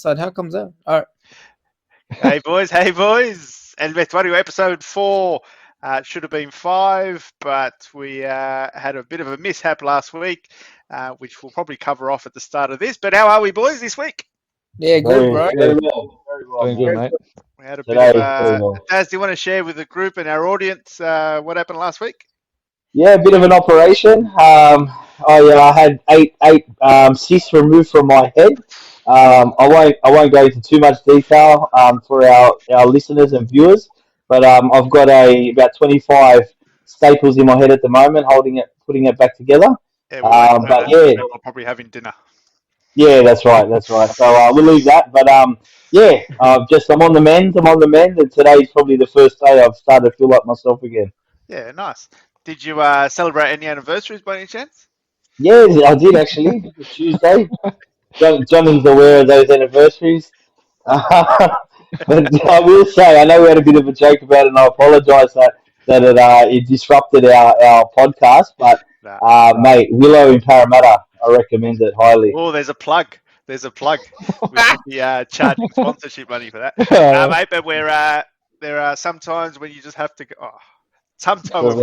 side. How comes that? All right. Hey boys, and Vestuario episode 4. It should have been 5, but we had a bit of a mishap last week, which we'll probably cover off at the start of this. But how are we, boys, this week? Yeah, good, bro. Very well. Doing good, mate. We had a Today, bit of very well. Daz, do you want to share with the group and our audience what happened last week? Yeah, a bit of an operation. I had eight cysts removed from my head. I won't go into too much detail for our listeners and viewers, but I've got about 25 staples in my head at the moment, putting it back together. Yeah, But yeah, we're probably having dinner. yeah, that's right. So we'll leave that. But I'm on the mend. And today's probably the first day I've started to feel like myself again. Yeah, nice. Did you celebrate any anniversaries by any chance? Yeah, I did actually. Tuesday. Johnny's aware of those anniversaries. But I will say, I know we had a bit of a joke about it, and I apologise that it disrupted our podcast. But mate, Willow in Parramatta, I recommend it highly. Oh, there's a plug. We should be charging sponsorship money for that, mate. But there are sometimes when you just have to go. Oh, sometimes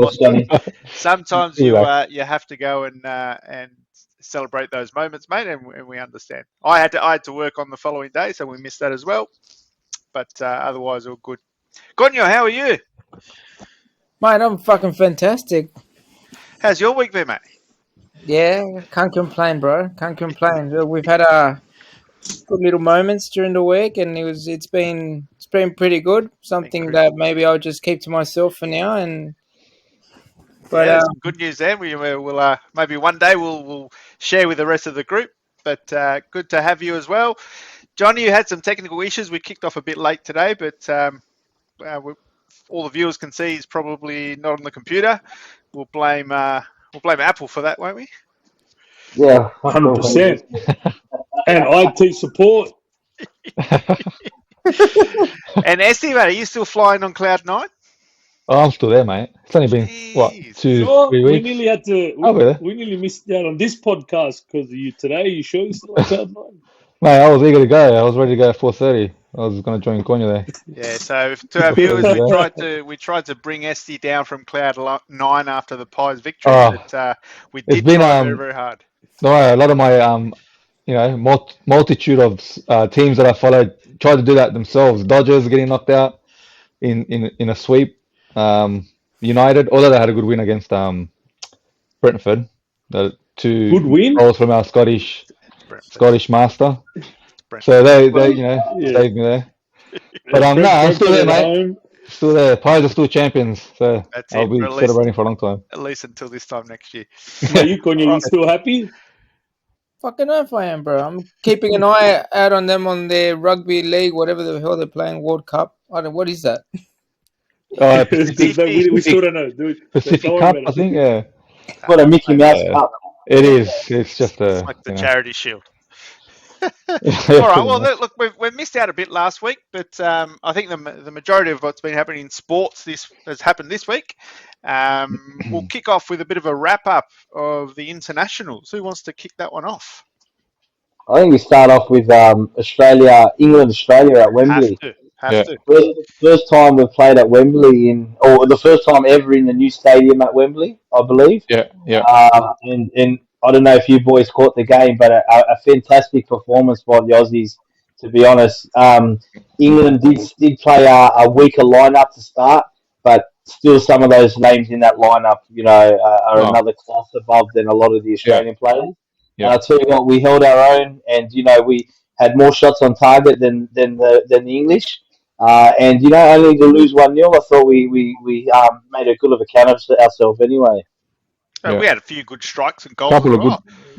you have to go and celebrate those moments, mate, and we understand. I had to work on the following day, so we missed that as well. But otherwise, all good. Gonyo, how are you? Mate, I'm fucking fantastic. How's your week been, mate? Yeah, can't complain, bro. Can't complain. We've had good little moments during the week, and it's been pretty good. Something that maybe I'll just keep to myself for now. But good news then. We'll maybe one day we'll share with the rest of the group. But good to have you as well, Johnny. You had some technical issues. We kicked off a bit late today, but all the viewers can see he's probably not on the computer. We'll blame Apple for that, won't we? Yeah, 100%. And IT support. And Esty, mate, are you still flying on Cloud 9? Oh, I'm still there, mate. It's only been, 3 weeks? We nearly missed out on this podcast because of you today. You sure you're still on Cloud 9? Mate, I was eager to go. I was ready to go at 4:30. I was going to join Konya there. Yeah, so to our viewers, we tried to bring Esty down from Cloud 9 after the Pies victory, but we did try very, very hard. No, a lot of my, multitude of teams that I followed tried to do that themselves. Dodgers getting knocked out in a sweep. United, although they had a good win against Brentford, the 2 good win goals from our Scottish master. So they saved me there. But I'm still there, mate. Still there. Pies are still champions, so I'll be celebrating for a long time. At least until this time next year. Are you still happy? Fucking oath I am, bro. I'm keeping an eye out on them on their rugby league, whatever the hell they're playing, World Cup. What is that? We still don't know, dude. Pacific Cup, I think, yeah. What a Mickey Mouse Cup. It is. It's just like the Charity Shield. All right. Well, look, we've missed out a bit last week, but I think the majority of what's been happening in sports has happened this week. We'll kick off with a bit of a wrap up of the internationals. Who wants to kick that one off? I think we start off with England, Australia at Wembley. Have to. First time we've played at Wembley or the first time ever in the new stadium at Wembley, I believe. Yeah. And I don't know if you boys caught the game, but a fantastic performance by the Aussies, to be honest. England did play a weaker lineup to start, but still some of those names in that lineup, are another class above than a lot of the Australian players. Yeah. And I'll tell you what, we held our own, and we had more shots on target than the English. And only to lose 1-0, I thought we made a good of account of ourselves anyway. We had a few good strikes and goals.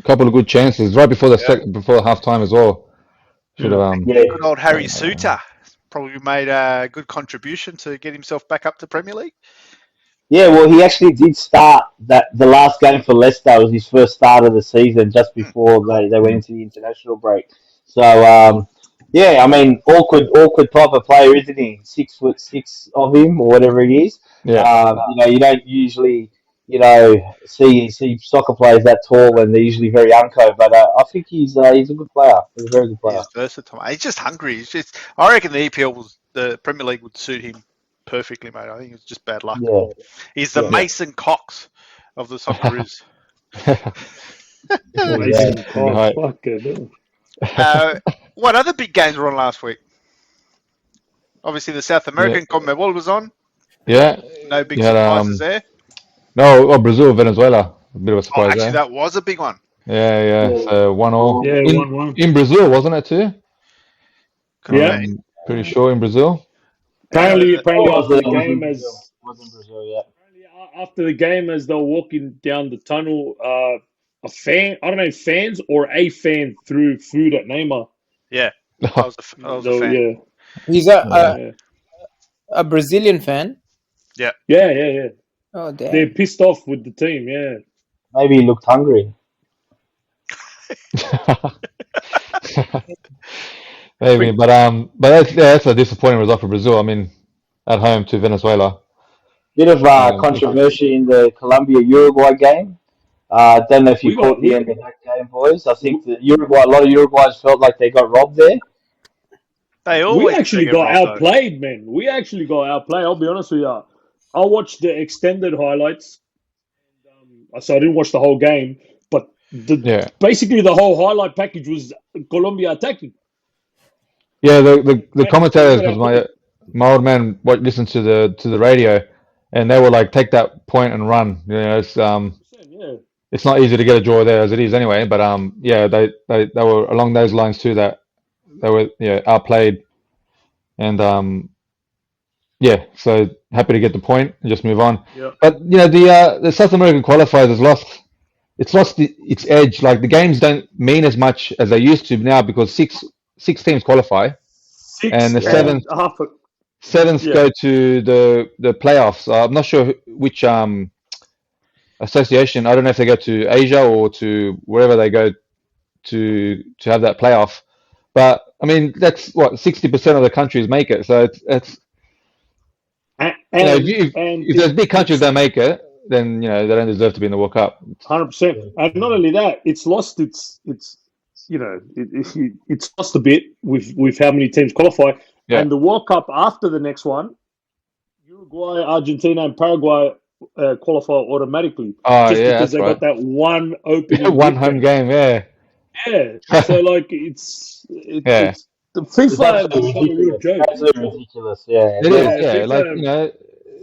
Couple of good chances right before before half time as well. Good old Harry Suter probably made a good contribution to get himself back up to Premier League. Yeah, well, he actually did start the last game for Leicester. Was his first start of the season just before they went into the international break. So, awkward type of player, isn't he? 6'6" of him or whatever it is. Yeah. You don't usually see soccer players that tall and they're usually very unco. But I think he's a good player. He's a very good player. He's versatile. He's just hungry. I reckon the the Premier League would suit him perfectly, mate. I think it's just bad luck. Yeah. He's the Yeah. Mason Cox of the Socceroos. Mason Yeah. Cox, fucking hell. What other big games were on last week? Obviously, the South American CONMEBOL was on. Yeah. No big You had, surprises there. No, Brazil, Venezuela. A bit of a surprise Actually, there. that was a big one. Yeah. So 1-1. Yeah, in 1-1. in Brazil, wasn't it too? Could have Yeah. been. Pretty sure in Brazil. Apparently Was after the in game, Brazil. Was in Brazil, yeah. after the game, as they're walking down the tunnel, a fan, I don't know, fans or a fan threw food at Neymar. Yeah, I was a fan. Yeah. He's a Brazilian fan. Yeah. Oh damn! They're pissed off with the team. Yeah. Maybe he looked hungry. Maybe, but that's a disappointing result for Brazil. I mean, at home to Venezuela. Bit of controversy in the Colombia-Uruguay game. Don't know if you caught the end of that game, boys. I think a lot of Uruguayans felt like they got robbed there. We actually got outplayed, man. We actually got outplayed. I'll be honest with you. I watched the extended highlights. So I didn't watch the whole game, but basically the whole highlight package was Colombia attacking. Yeah, the commentators, because my old man listened to the radio, and they were like, take that point and run. It's it's not easy to get a draw there as it is anyway. But they were along those lines too. That they were outplayed, and so happy to get the point and just move on. Yeah. But the South American qualifiers has lost. It's lost its edge. Like the games don't mean as much as they used to now because six teams qualify, and the seventh go to the playoffs. I'm not sure which association. I don't know if they go to Asia or to wherever they go to have that playoff. But I mean, that's what 60% of the countries make it. So it's if those big countries don't make it, then they don't deserve to be in the World Cup. 100%. And not only that, it's lost it's lost a bit with how many teams qualify. Yeah. And the World Cup after the next one, Uruguay, Argentina, and Paraguay qualify automatically. Just because they got that one opening one home game. Yeah. So like it's the FIFA has become a real joke. Absolutely ridiculous. Yeah. It is. Yeah. Like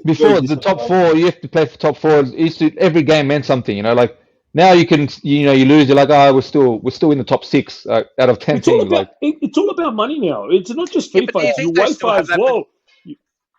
before the top four, you have to play for top four. Every game meant something. Like now you can, you lose. You're like, we're still in the top six out of 10 teams. It's all about money now. It's not just FIFA. It's UEFA as well.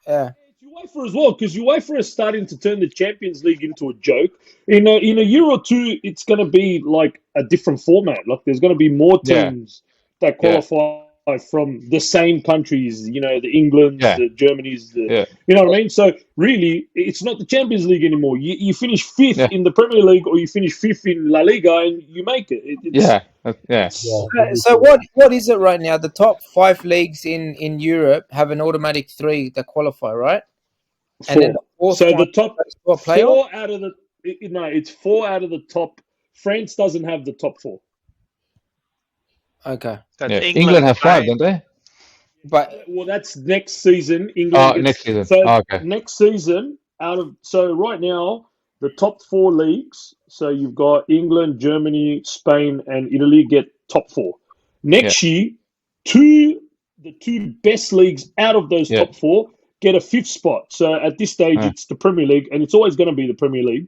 Yeah. It's UEFA as well because UEFA is starting to turn the Champions League into a joke. In a year or two, it's going to be like a different format. Like there's going to be more teams that qualify from the same countries. The Englands, the Germanys. You know what I mean? So really, it's not the Champions League anymore. You finish fifth in the Premier League, or you finish fifth in La Liga, and you make it. So what is it right now? The top 5 leagues in Europe have an automatic 3 that qualify, right? 4. And then the top 4 out of the it's 4 out of the top. France doesn't have the top 4. Okay. England have 5, don't they? But that's next season. England. Next season. So next season, right now, the top 4 leagues. So you've got England, Germany, Spain, and Italy get top 4. Next year, the 2 best leagues out of those top 4 get a 5th spot. So at this stage, it's the Premier League, and it's always going to be the Premier League.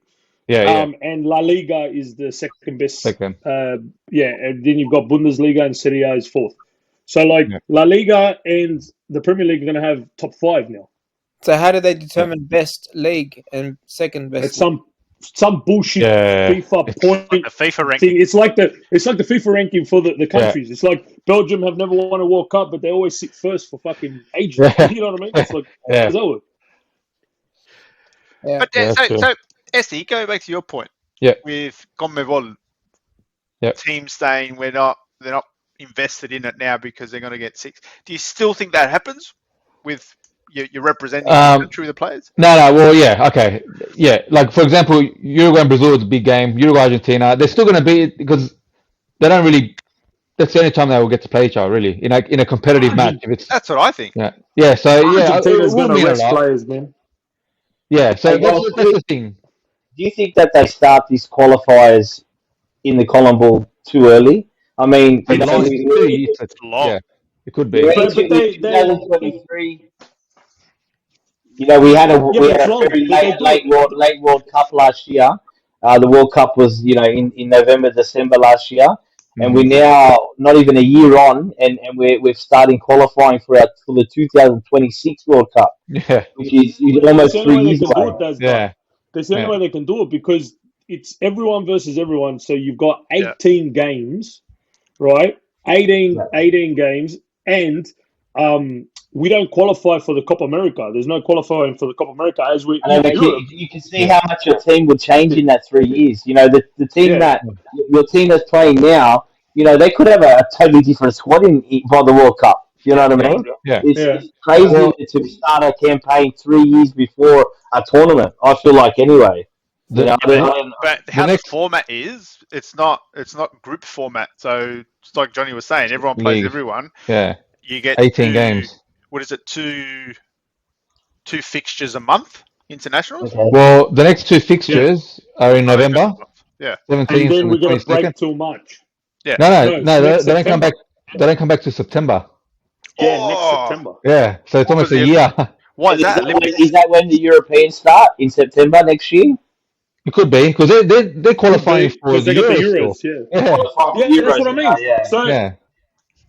And La Liga is the second best. And then you've got Bundesliga and Serie A is 4th. So La Liga and the Premier League are going to have top 5 now. So how do they determine best league and second best? It's some bullshit FIFA point. Like the FIFA ranking. Thing. It's like the FIFA ranking for the countries. It's like Belgium have never won a World Cup, but they always sit first for fucking ages. You know what I mean? It's like how does that work? But so Esty, going back to your point, with CONMEBOL, teams saying they're not invested in it now because they're going to get 6. Do you still think that happens with you're representing your country with the players? No. Well, yeah. Okay. Yeah. Like for example, Uruguay and Brazil is a big game. Uruguay, Argentina, they're still going to be because they don't really. That's the only time they will get to play each other, really, in a competitive match. If it's That's what I think. yeah. So yeah, Argentina's we'll going to mean a rest lot. players, man. Yeah. So Hey, that's guys, the thing. do you think that they start these qualifiers in the Colin Ball too early? I mean, For you the know, last 2 years, It's long. yeah, it could you be. ready But to, they 2023. You know, we had a yeah, but it's long. very But they do it. late World Cup last year. The World Cup was, in November, December last year, and we're now not even a year on, and we're starting qualifying for the 2026 World Cup, Yeah. which is That's almost the only 3 way they years can do away. it, Daz. Yeah. That's the only Yeah. way they can do it because it's everyone versus everyone. So you've got 18 games, right? 18 games, and we don't qualify for the Copa America. There's no qualifying for the Copa America as we I know, in but Europe. you can see how much your team would change in that 3 years. You know, the team Yeah. your team that's playing now, they could have a totally different squad by the World Cup. You know what I mean? Yeah. It's crazy Well, to start a campaign 3 years before a tournament. I feel like anyway. The- I don't, But how next- the format is, it's not group format. So it's like Johnny was saying, everyone plays League. everyone. Yeah. You get 18 games. What is it? Two fixtures a month, internationals. okay. Well, the next 2 fixtures are in November, Yeah. 17th And then and we the get a 22nd. break till March. Yeah. No, No, they next don't come September. back. They don't come back to September. Yeah, next Oh. September. Yeah, so it's almost a Because year. What is that? Is that when the Europeans start in September next year? It could be because they're qualifying for Because the they got the Euros still. Euros. Yeah. Yeah, Yeah, that's what I mean. yeah,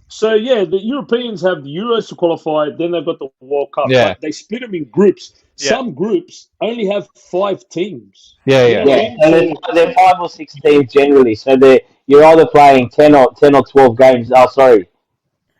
So yeah, the Europeans have the Euros to qualify, then they've got the World Cup. Yeah. But they split them in groups. Yeah. Some groups only have 5 teams. yeah, You yeah. know what I Yeah, mean? so they're 5 or 6 teams generally. So you're either playing 10 or 12 games. Oh, sorry.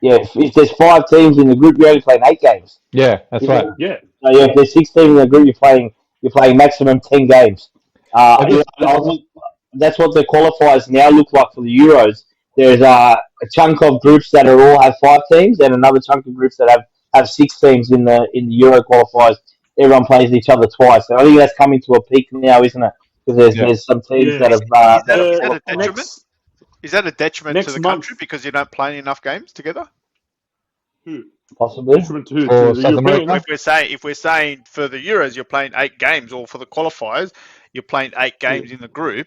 Yeah, if there's 5 teams in the group, you're only playing 8 games. Yeah, that's right. Yeah. So yeah, if there's 6 teams in the group, you're playing maximum 10 games. That's what the qualifiers now look like for the Euros. There's a chunk of groups that all have 5 teams, and another chunk of groups that have 6 teams in the Euro qualifiers. Everyone plays each other twice. So I think that's coming to a peak now, isn't it? Because there's some teams that have. Is that a detriment? Is that a detriment to the country month. because you don't play enough games together? Possibly. Detriment to who? Or To the South Europeans? America? If we're saying for the Euros you're playing 8 games, or for the qualifiers you're playing 8 games in the group,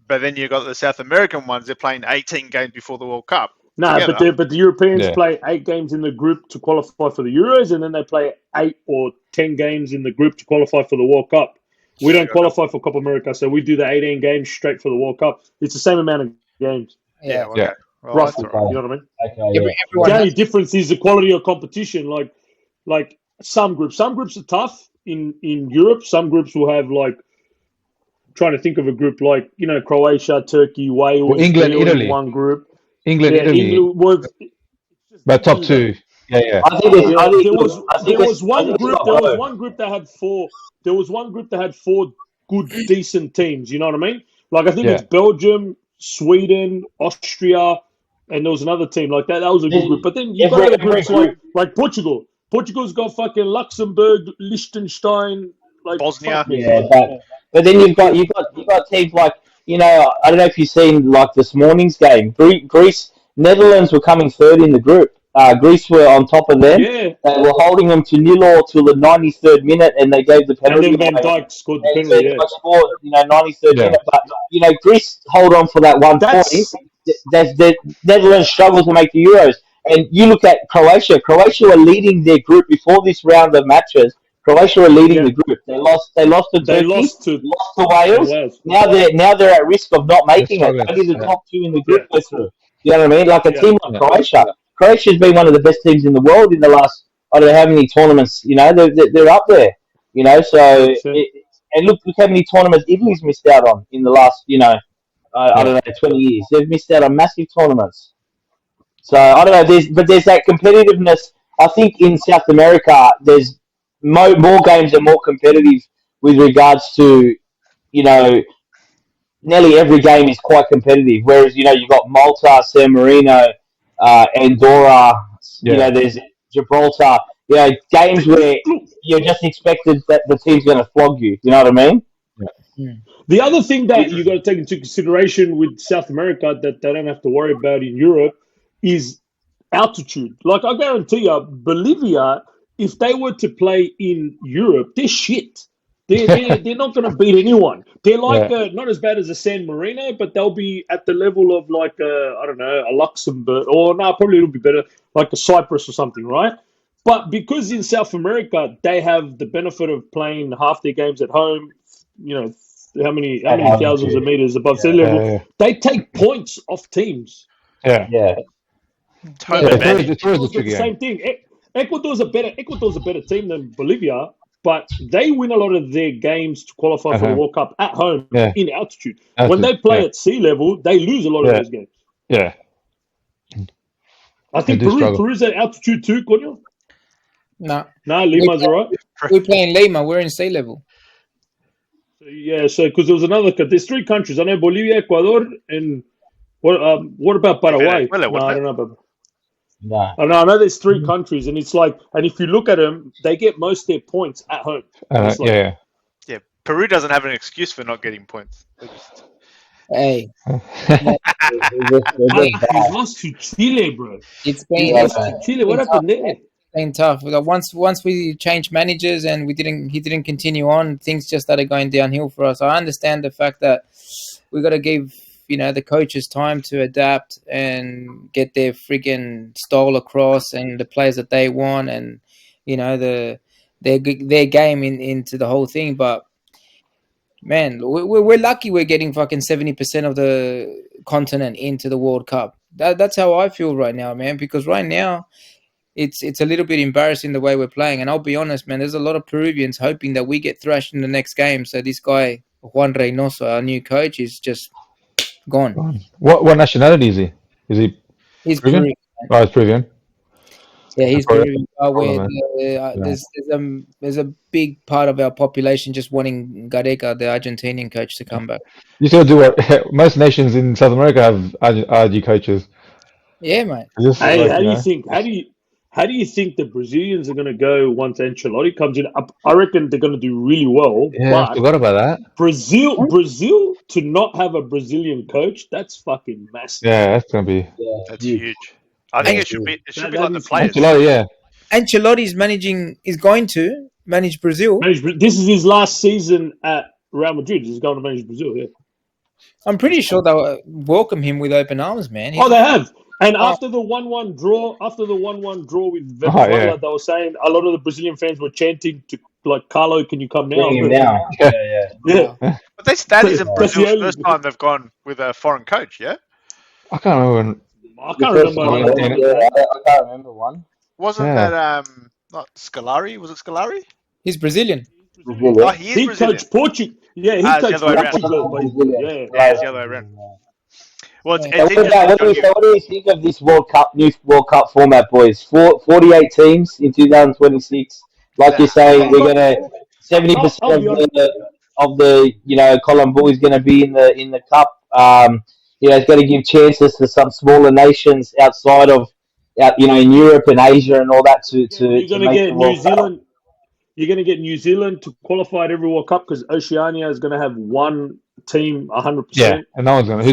but then you've got the South American ones, they're playing 18 games before the World Cup. No, together. but the Europeans Yeah. play 8 games in the group to qualify for the Euros, and then they play 8 or 10 games in the group to qualify for the World Cup. We don't qualify for Copa America, so we do the 18 games straight for the World Cup. It's the same amount of games, Yeah. Okay. Yeah. Well, roughly. that's all right. You know what I mean? Okay, yeah. Everyone The only has, difference is the quality of competition. Like some groups are tough in Europe. Some groups will have trying to think of a group like Croatia, Turkey, Wales, Well, England, they're all in Italy. one group. England, Yeah, Italy, England was but top 2. Yeah. I think there was one group. There was both. one group that had 4. There was one group that had 4 good, decent teams. You know what I mean? Like I think Yeah. it's Belgium, Sweden, Austria, and there was another team like that. That was a good group. But then you got other groups like Portugal. Portugal's got fucking Luxembourg, Liechtenstein, like Bosnia. fuck me. Yeah, but then you've got teams like I don't know if you've seen like this morning's game. Greece, Netherlands were coming third in the group. Greece were on top of them. Yeah. They were holding them to 0-0 till the 93rd minute, and they gave the And penalty. then Van away. Dijk scored the And penalty. Van Yeah. Dijk scored, 93rd Yeah. minute. But Greece hold on for that one That's- point. The Netherlands struggle to make the Euros. And you look at Croatia. Croatia were leading their group before this round of matches. Croatia were leading the group. They lost to Turkey. They lost to Wales. Wales. Now they're at risk of not making it. struggling. Only the Yeah. top 2 in the group Yeah. go through. You know what I mean? Like a Yeah. team like Yeah. Croatia. Croatia's been one of the best teams in the world in the last, I don't know how many tournaments. They're up there. So and look how many tournaments Italy's missed out on in the last, I don't know, 20 years. They've missed out on massive tournaments. So I don't know. There's that competitiveness. I think in South America, there's more games are more competitive with regards to, nearly every game is quite competitive. Whereas you've got Malta, San Marino, Andorra. Yeah. There's Gibraltar. games where you're just expected that the team's going to flog you. You know what I mean? The other thing that you got to take into consideration with South America that they don't have to worry about in Europe is altitude. Like I guarantee you, Bolivia, if they were to play in Europe, they're shit. They're not going to beat anyone. They're like not as bad as a San Marino, but they'll be at the level of like I don't know, a Luxembourg, or no, probably it'll be better, like a Cyprus or something, right? But because in South America they have the benefit of playing half their games at home, you know, how many thousands of meters above sea level, they take points off teams. Yeah. It's home advantage. It's always a It's the tricky game. same thing. Ecuador's a better team than Bolivia, but they win a lot of their games to qualify for the World Cup at home in altitude. When they play at sea level, they lose a lot of those games. Yeah. I think Peru's at altitude too, Conyo? No. No, Lima's all right. We play in Lima. We're in sea level. So because there was there's 3 countries. I know Bolivia, Ecuador, and what about Paraguay? I don't know about. No. I know there's 3 countries, and it's like, and if you look at them, they get most of their points at home. Yeah. Peru doesn't have an excuse for not getting points. Hey. They lost to Chile, bro. It's been Chile. What happened there? Been tough. Once we changed managers and he didn't continue on, things just started going downhill for us. I understand the fact that we got to give the coaches time to adapt and get their friggin' style across and the players that they want and their game into the whole thing. But man, we're lucky we're getting fucking 70% of the continent into the World Cup. That's how I feel right now, man. Because right now, it's a little bit embarrassing the way we're playing. And I'll be honest, man, there's a lot of Peruvians hoping that we get thrashed in the next game. So this guy, Juan Reynoso, our new coach, is just gone. What nationality is he? He's Peruvian? Oh, he's Peruvian. Yeah, he's Peruvian. There's a big part of our population just wanting Gareca, the Argentinian coach, to come back. You still do what most nations in South America have RG coaches. Yeah, mate. Hey, how do you think the Brazilians are going to go once Ancelotti comes in? I reckon they're going to do really well. Yeah, I forgot about that. Brazil to not have a Brazilian coach, that's fucking massive. Yeah, that's going to be. That's huge. I think it should be like the players. Ancelotti, Ancelotti's is going to manage Brazil. This is his last season at Real Madrid. He's going to manage Brazil, yeah. I'm pretty sure they'll welcome him with open arms, man. They have. And after the 1-1 draw, with Venezuela, they were saying a lot of the Brazilian fans were chanting to like, Carlo, can you come now? Bring him now. Yeah. But that isn't Brazil's first time they've gone with a foreign coach, yeah? I can't remember. I can't remember one. Wasn't that not Scolari? Was it Scolari? He's Brazilian. Oh, he coached Portugal. Yeah, he coached Portugal. Yeah, it's the other way around. Well, what do you think of this new World Cup format, boys? 48 teams in 2026. Like you're saying, we're gonna 70% of the Colombo is gonna be in the cup. It's going to give chances to some smaller nations outside of, in Europe and Asia and all that to You're going to get New Zealand. You're going to get New Zealand to qualify at every World Cup because Oceania is going to have one team 100%. Yeah, and no one's going to.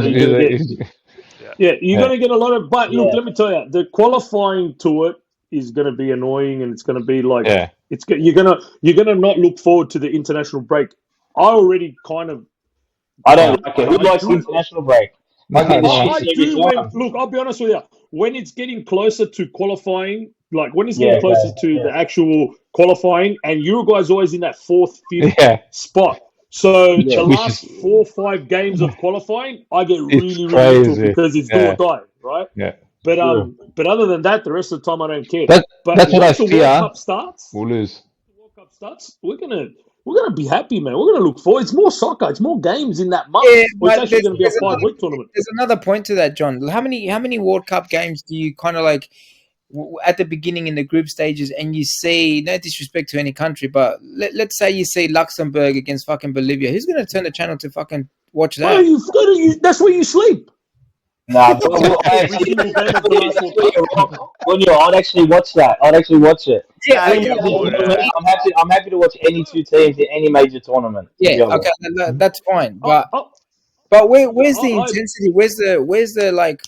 You're going to get a lot of. But look, let me tell you, the qualifying to it is going to be annoying, and it's going to be like you're gonna not look forward to the international break. I already kind of. I don't like it. Who likes the international break? I do. Look, I'll be honest with you. When it's getting closer to qualifying, like when it's getting closer to the actual qualifying, and Uruguay's always in that 4th, 5th spot. So the last 4 or 5 games of qualifying, I get really into it because it's do or die, right? Yeah. But other than that, the rest of the time I don't care. That's what I fear. The World Cup starts. We'll lose. The World Cup starts. We're gonna be happy, man. We're gonna look forward. It's more soccer. It's more games in that month. It's actually gonna be a 5-week tournament. There's another point to that, John. How many World Cup games do you kind of like at the beginning in the group stages, and you see, no disrespect to any country, but let's say you see Luxembourg against fucking Bolivia. Who's gonna turn the channel to fucking watch that? That's where you sleep. Nah, I'd actually watch that. I'd actually watch it. Yeah, No, okay, you would. I'm happy to watch any two teams in any major tournament. To yeah, be honest. okay, that's fine. I, But where's the I, intensity? Where's the like?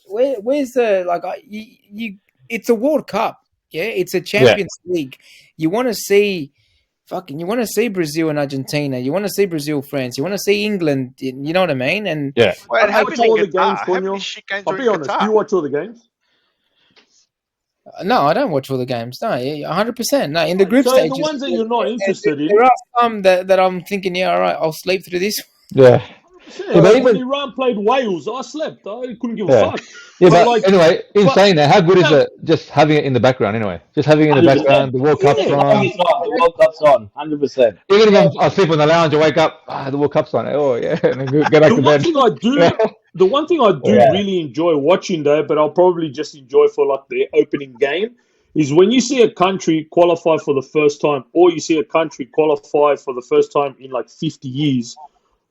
Where's the like? You it's a World Cup. Yeah, it's a Champions League. You want to see. You want to see Brazil and Argentina. You want to see Brazil, France. You want to see England. You know what I mean? And Yeah. Well, it I watch happened in all the Qatar. games, How many Conyo. shit games I'll were be in honest. Do you Qatar? watch all the games? no, I don't watch all the games. No, 100%. No, in the group So stages, the ones that you're not interested in, there are some that I'm thinking, yeah, all right, I'll sleep through this. Yeah. yeah, but like even- when Iran played Wales, I slept. I couldn't give a Yeah. fuck. Yeah, But but like, anyway, in but- saying that, how good is no. it just having it in the background anyway? Just having it in the 100%. background, the World Cup's Yeah. on. The World Cup's on. 100%. Even if I sleep on the lounge, I wake up, the World Cup's on. Oh, yeah, and then go back The to one bed. thing I do, Yeah. the one thing I do Yeah. really enjoy watching though, but I'll probably just enjoy for like the opening game, is when you see a country qualify for the first time, or you see a country qualify for the first time in like 50 years.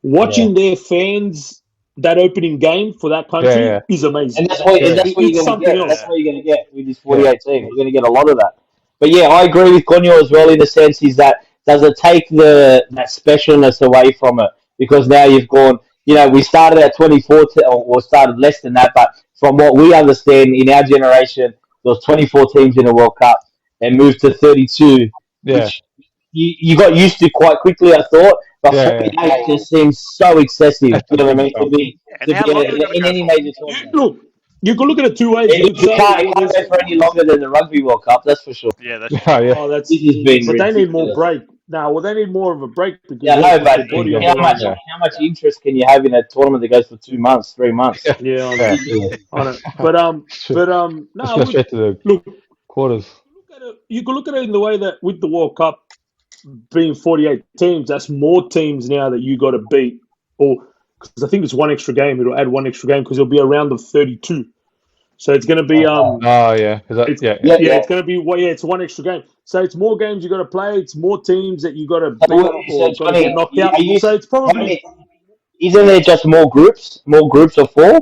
Watching their fans that opening game for that country Yeah. is amazing. And that's what It's you're going to something get. else. That's what you're going to get with this 48 teams. You're going to get a lot of that. But yeah, I agree with Conyo as well in the sense is that does it take that specialness away from it? Because now you've gone, we started at 24 or started less than that, but from what we understand in our generation, there was 24 teams in the World Cup and moved to 32, Yeah. which you got used to quite quickly, I thought. But Yeah, 48 just seems so excessive. That's You know what I mean? the To be And how long is it in going any for? major tournament. Look, you can look at it two ways. You It could say, can't go for any longer than the Rugby World Cup, that's for sure. Yeah, that's true. Oh, yeah. oh, that's. This has been But they need more ridiculous. break. Well, they need more of a break because Yeah, they've no, got but the body of how their much own. how much interest can you have in a tournament that goes for 2 months, 3 months? Yeah, I know. Ridiculous. I know. But Let's no. go straight to the Look, quarters. you can look at it in the way that with the World Cup being 48 teams, that's more teams now that you got to beat. Or because I think it's one extra game. It'll add one extra game because it'll be a round of 32. So it's going to be Oh, yeah. Is that, It's, yeah. it's going to be it's one extra game. So it's more games you got to play. It's more teams that you got to beat or got to get knocked out. So it's probably Isn't there just more groups of 4? no.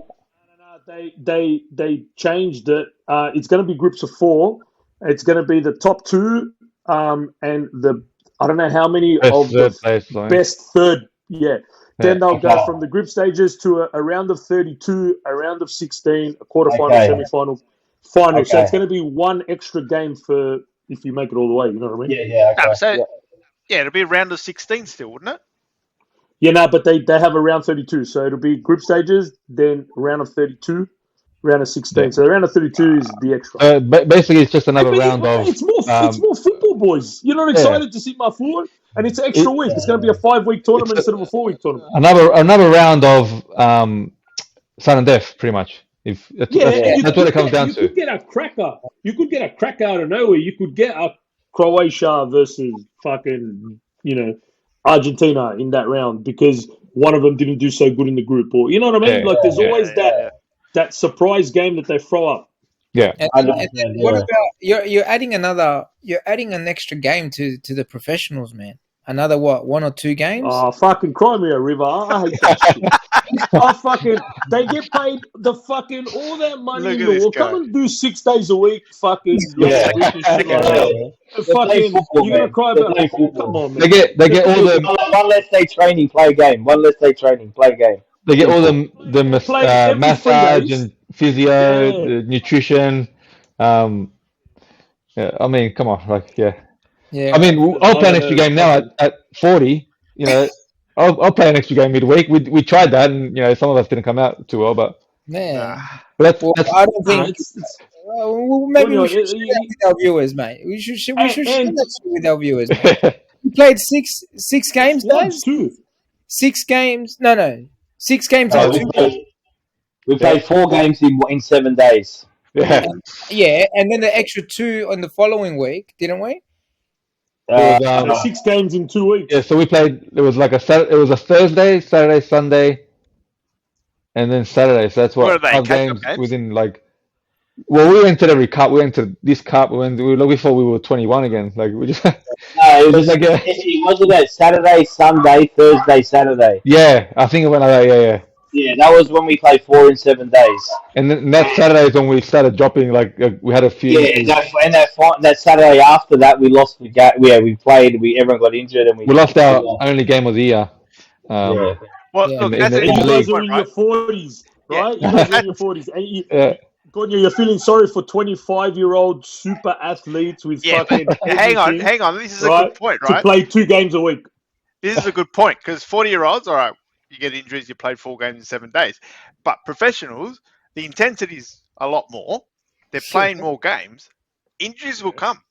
They changed it. It's going to be groups of 4. It's going to be the top 2 and the I don't know how many of the best third. Yeah. Then they'll go from the group stages to a round of 32, a round of 16, a quarterfinal, semi-final, final. So it's going to be one extra game for if you make it all the way. You know what I mean? Yeah. Okay. It'll be a round of 16 still, wouldn't it? Yeah, no, but they have a round 32. So it'll be group stages, then a round of 32, round of 16. Yeah. So the round of 32 is the extra. Basically, it's just another round of... It's more football, boys. You're not excited to see my forward? And it's an extra week. It's going to be a 5-week tournament instead of a 4-week tournament. Another round of sun and death, pretty much. That's what it comes down to. You could get a cracker. You could get a cracker out of nowhere. You could get a Croatia versus fucking, Argentina in that round because one of them didn't do so good in the group. Or you know what I mean? There's always that surprise game that they throw up. Yeah. And what about you're adding an extra game to the professionals, man? Another 1 or 2 games? Oh, fucking cry me a river. I hate that shit. They get paid all that money in the world. Come and do 6 days a week, fucking. You're gonna cry about. Come on, man. They get all the one less day training, play a game. One less day training, play a game. They get all the massage and physio, the nutrition. I mean, come on, Yeah. I mean, I'll play an extra game now at 40. I'll play an extra game midweek. We tried that, and some of us didn't come out too well, but that's I don't think. Maybe we should share that with our viewers, mate. We should share that with our viewers. Mate. We played six games, guys. 6 games. No. 6 games. We played 4 games in 7 days. And then the extra 2 on the following week, didn't we? 6 games in 2 weeks. Yeah, so we played. It was a Thursday, Saturday, Sunday, and then Saturday. So that's what 5 games within Well, we entered every cup. We entered this cup. We thought we were 21 again. We just. No, it was it wasn't that Saturday, Sunday, Thursday, Saturday. Yeah, I think it went like that. Yeah. Yeah, that was when we played 4 in 7 days. And then that Saturday is when we started dropping. Like we had a few. Yeah, that Saturday after that, we lost the game. Yeah, we played. Everyone got injured, and We lost our only game of the year. Yeah. Well, Yeah. look, in that's the- an And you in the guys interesting are point, in right? your 40s, Yeah. right? You guys are in your 40s. And Gordon, you're feeling sorry for 25-year-old super athletes with Yeah, but fucking hang on, everything, hang on. This is a right? good point, To right? play 2 games a week. This is a good point because 40-year-olds, all right, you get injuries, you played 4 games in 7 days. But professionals, the intensity is a lot more. They're playing more games. Injuries will come.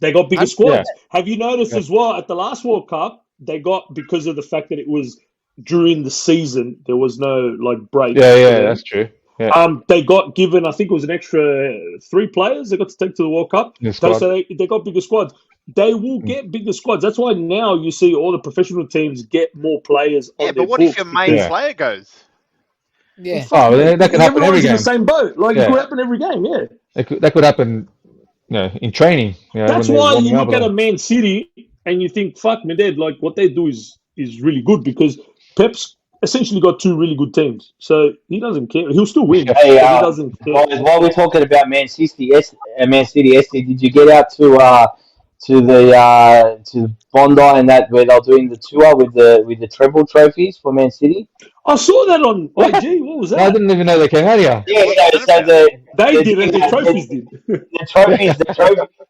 They got bigger Yeah. squads. Have you noticed Yeah. as well at the last World Cup, they got, because of the fact that it was during the season, there was no like break. Yeah, for them. that's true. Yeah, They got given, I think it was an extra 3 players they got to take to the World Cup. the squad. So they got bigger squads. They will get bigger squads. That's why now you see all the professional teams get more players Yeah, on their but what books. if your main because- Yeah. player goes? Yeah. Fuck, Oh, man, that could happen every everyone's in the game. same boat. Like, Yeah. it could happen every game, yeah. That could happen. In training. That's when they're why you warming up look at a a lot. Man City and you think, fuck, man, like what they do is really good because Pep's essentially got 2 really good teams. So he doesn't care. He'll still win, Hey, but he doesn't care. guys, while we're talking about Man City, SC, did you get out to Bondi and that where they're doing the tour with the treble trophies for Man City? I saw that on IG. What was I that? didn't even know they came out here. Yeah, What's that so about? They did it. The trophies did.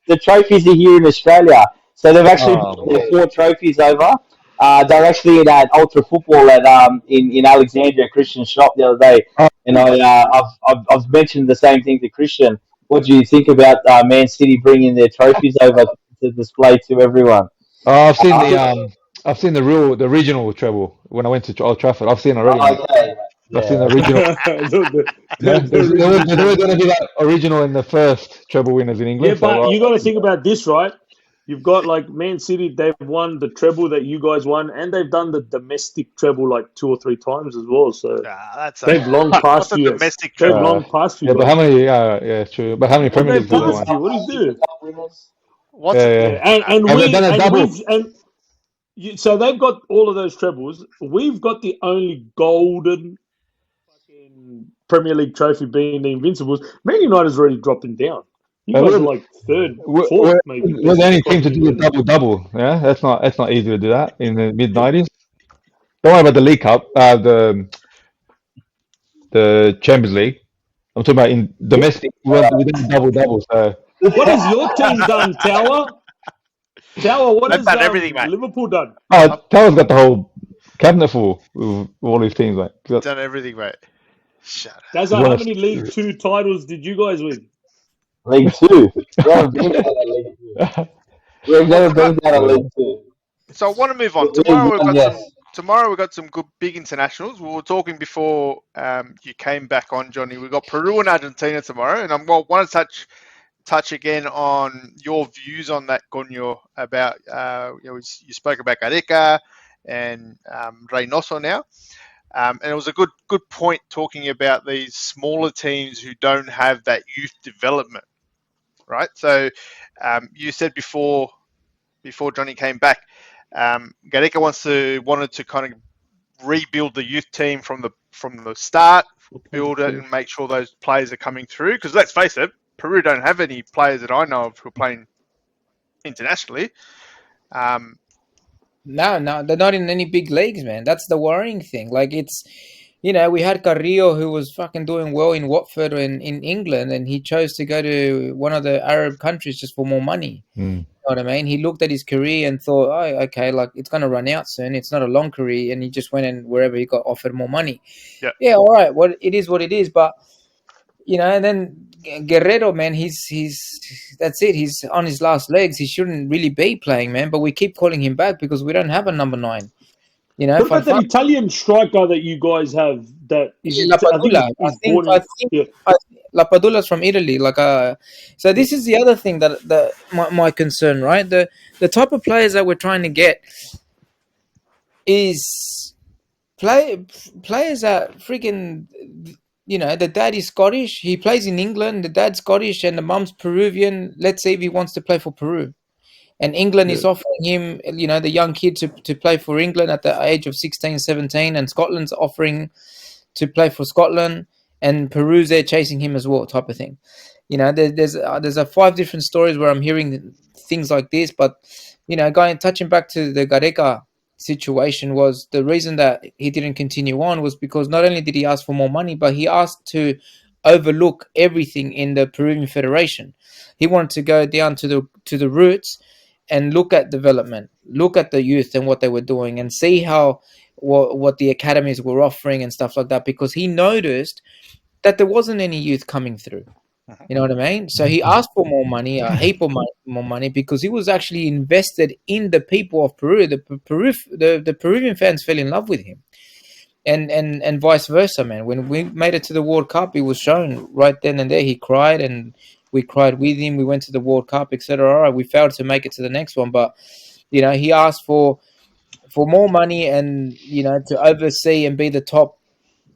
the trophies are here in Australia. So they've actually Oh. brought their 4 trophies over. They're actually at Ultra Football at in Alexandria Christian shop the other day, Oh. and I've mentioned the same thing to Christian. What do you think about Man City bringing their trophies over to display to everyone? Oh, I've seen the regional treble when I went to Old Trafford. I've seen it already. Mate. Okay, I've seen the yeah. regional. Yeah, there's original always going to be that original in the first treble winners in Yeah, England. but So you got to think about this, right? You've got like Man City, they've won the treble that you guys won, and they've done the domestic treble like 2 or 3 times as well. So That's they've long what's passed a you. domestic They've treble? long passed you. yeah, but guys. how many? Yeah, true. But how many Well, Premier they've Leagues have they passed won? you. What do you do? What's Yeah, it? yeah. Yeah, and Have they done a and double? so they've got all of those trebles. We've got the only golden fucking Premier League trophy being the Invincibles. Man United's already dropping down. You guys are like 3rd, 4th, maybe. We're the only team to do a Crossing double. Yeah, that's not easy to do that in the mid-90s. Don't worry about the League Cup, the Champions League. I'm talking about in domestic. We did a double. So What has your team done, Tower? Tower, what They've has done everything, mate. Liverpool done? Taylor's got the whole cabinet full with all these teams. Like, Done everything, mate. Shut up. That's how many League 2 titles did you guys win? League 2. We haven't been down to League 2. We've never been down to League 2. So I want to move on. Tomorrow we've got some good big internationals. We were talking before you came back on, Johnny. We've got Peru and Argentina tomorrow, and I want to touch again on your views on that, Gonyo, about you spoke about Gareca and Reynoso now, and it was a good point talking about these smaller teams who don't have that youth development, right? So you said before Johnny came back, Gareca wanted to kind of rebuild the youth team from the start, build it and make sure those players are coming through. Because let's face it, Peru don't have any players that I know of who are playing internationally. No, they're not in any big leagues, man. That's the worrying thing. Like it's, we had Carrillo who was fucking doing well in Watford and in England, and he chose to go to one of the Arab countries just for more money. You know what I mean? He looked at his career and thought, oh, okay, like it's going to run out soon. It's not a long career, and he just went and wherever he got offered more money. Yeah, all right. What it is, but and then Guerrero, man, he's that's it. He's on his last legs. He shouldn't really be playing, man. But we keep calling him back because we don't have a number 9. What about that Italian striker that you guys have? That is Lapadula. I think Lapadula's from Italy. So this is the other thing that my concern, right? The type of players that we're trying to get is players that freaking. The dad is Scottish. He plays in England. The dad's Scottish and the mum's Peruvian. Let's say if he wants to play for Peru. And England Yeah. is offering him, the young kid to play for England at the age of 16, 17, and Scotland's offering to play for Scotland, and Peru's there chasing him as well, type of thing. There's a 5 different stories where I'm hearing things like this, but touching back to the Gareca situation, was the reason that he didn't continue on was because not only did he ask for more money, but he asked to overlook everything in the Peruvian Federation. He wanted to go down to the roots and look at development, look at the youth and what they were doing, and see how what the academies were offering and stuff like that, because he noticed that there wasn't any youth coming through. You know what I mean? So he asked for more money, a heap of more money, because he was actually invested in the people of Peru. The Peruvian fans fell in love with him, and vice versa, man. When we made it to the World Cup, it was shown right then and there. He cried, and we cried with him. We went to the World Cup, etc. All right, we failed to make it to the next one, but he asked for more money, and to oversee and be the top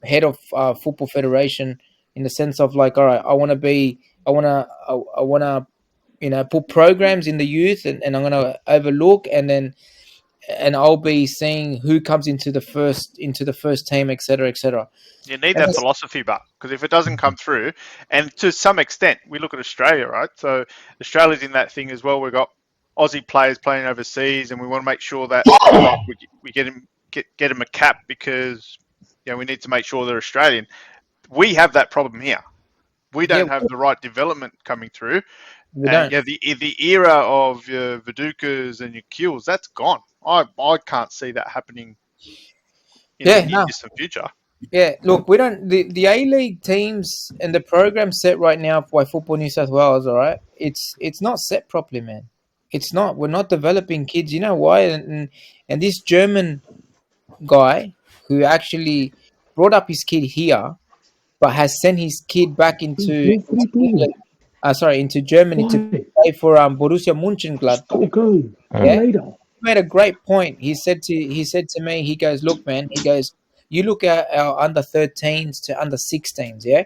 head of football federation, in the sense of like, all right, I want to put programs in the youth, and I'm going to overlook, and I'll be seeing who comes into the first team, etc., etc. You need that philosophy, but because if it doesn't come through, and to some extent, we look at Australia, right? So Australia's in that thing as well. We've got Aussie players playing overseas, and we want to make sure that we get them a cap, because we need to make sure they're Australian. We have that problem here. We don't have the right development coming through. And the era of your Vidukas and your Kills, that's gone. I can't see that happening in the distant future. Yeah, look, we don't. The A-League teams and the program set right now by Football New South Wales, all right, it's not set properly, man. It's not. We're not developing kids. You know why? And this German guy who actually brought up his kid here, but has sent his kid back into England, into Germany to play for Borussia Mönchengladbach. Yeah, he made a great point. He said to me, he goes, look, man, he goes, you look at our under 13s to under 16s, yeah?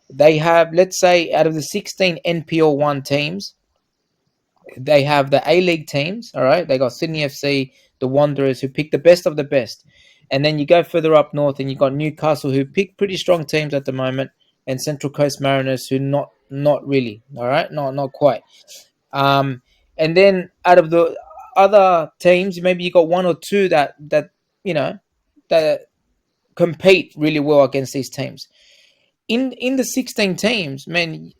They have, let's say, out of the 16 NPL 1 teams, they have the A-League teams, all right? They got Sydney FC, the Wanderers, who pick the best of the best. And then you go further up north, and you got Newcastle, who pick pretty strong teams at the moment, and Central Coast Mariners, who not really, all right? Not quite. And then out of the other teams, maybe you got 1 or 2 that that compete really well against these teams. In the 16 teams, man,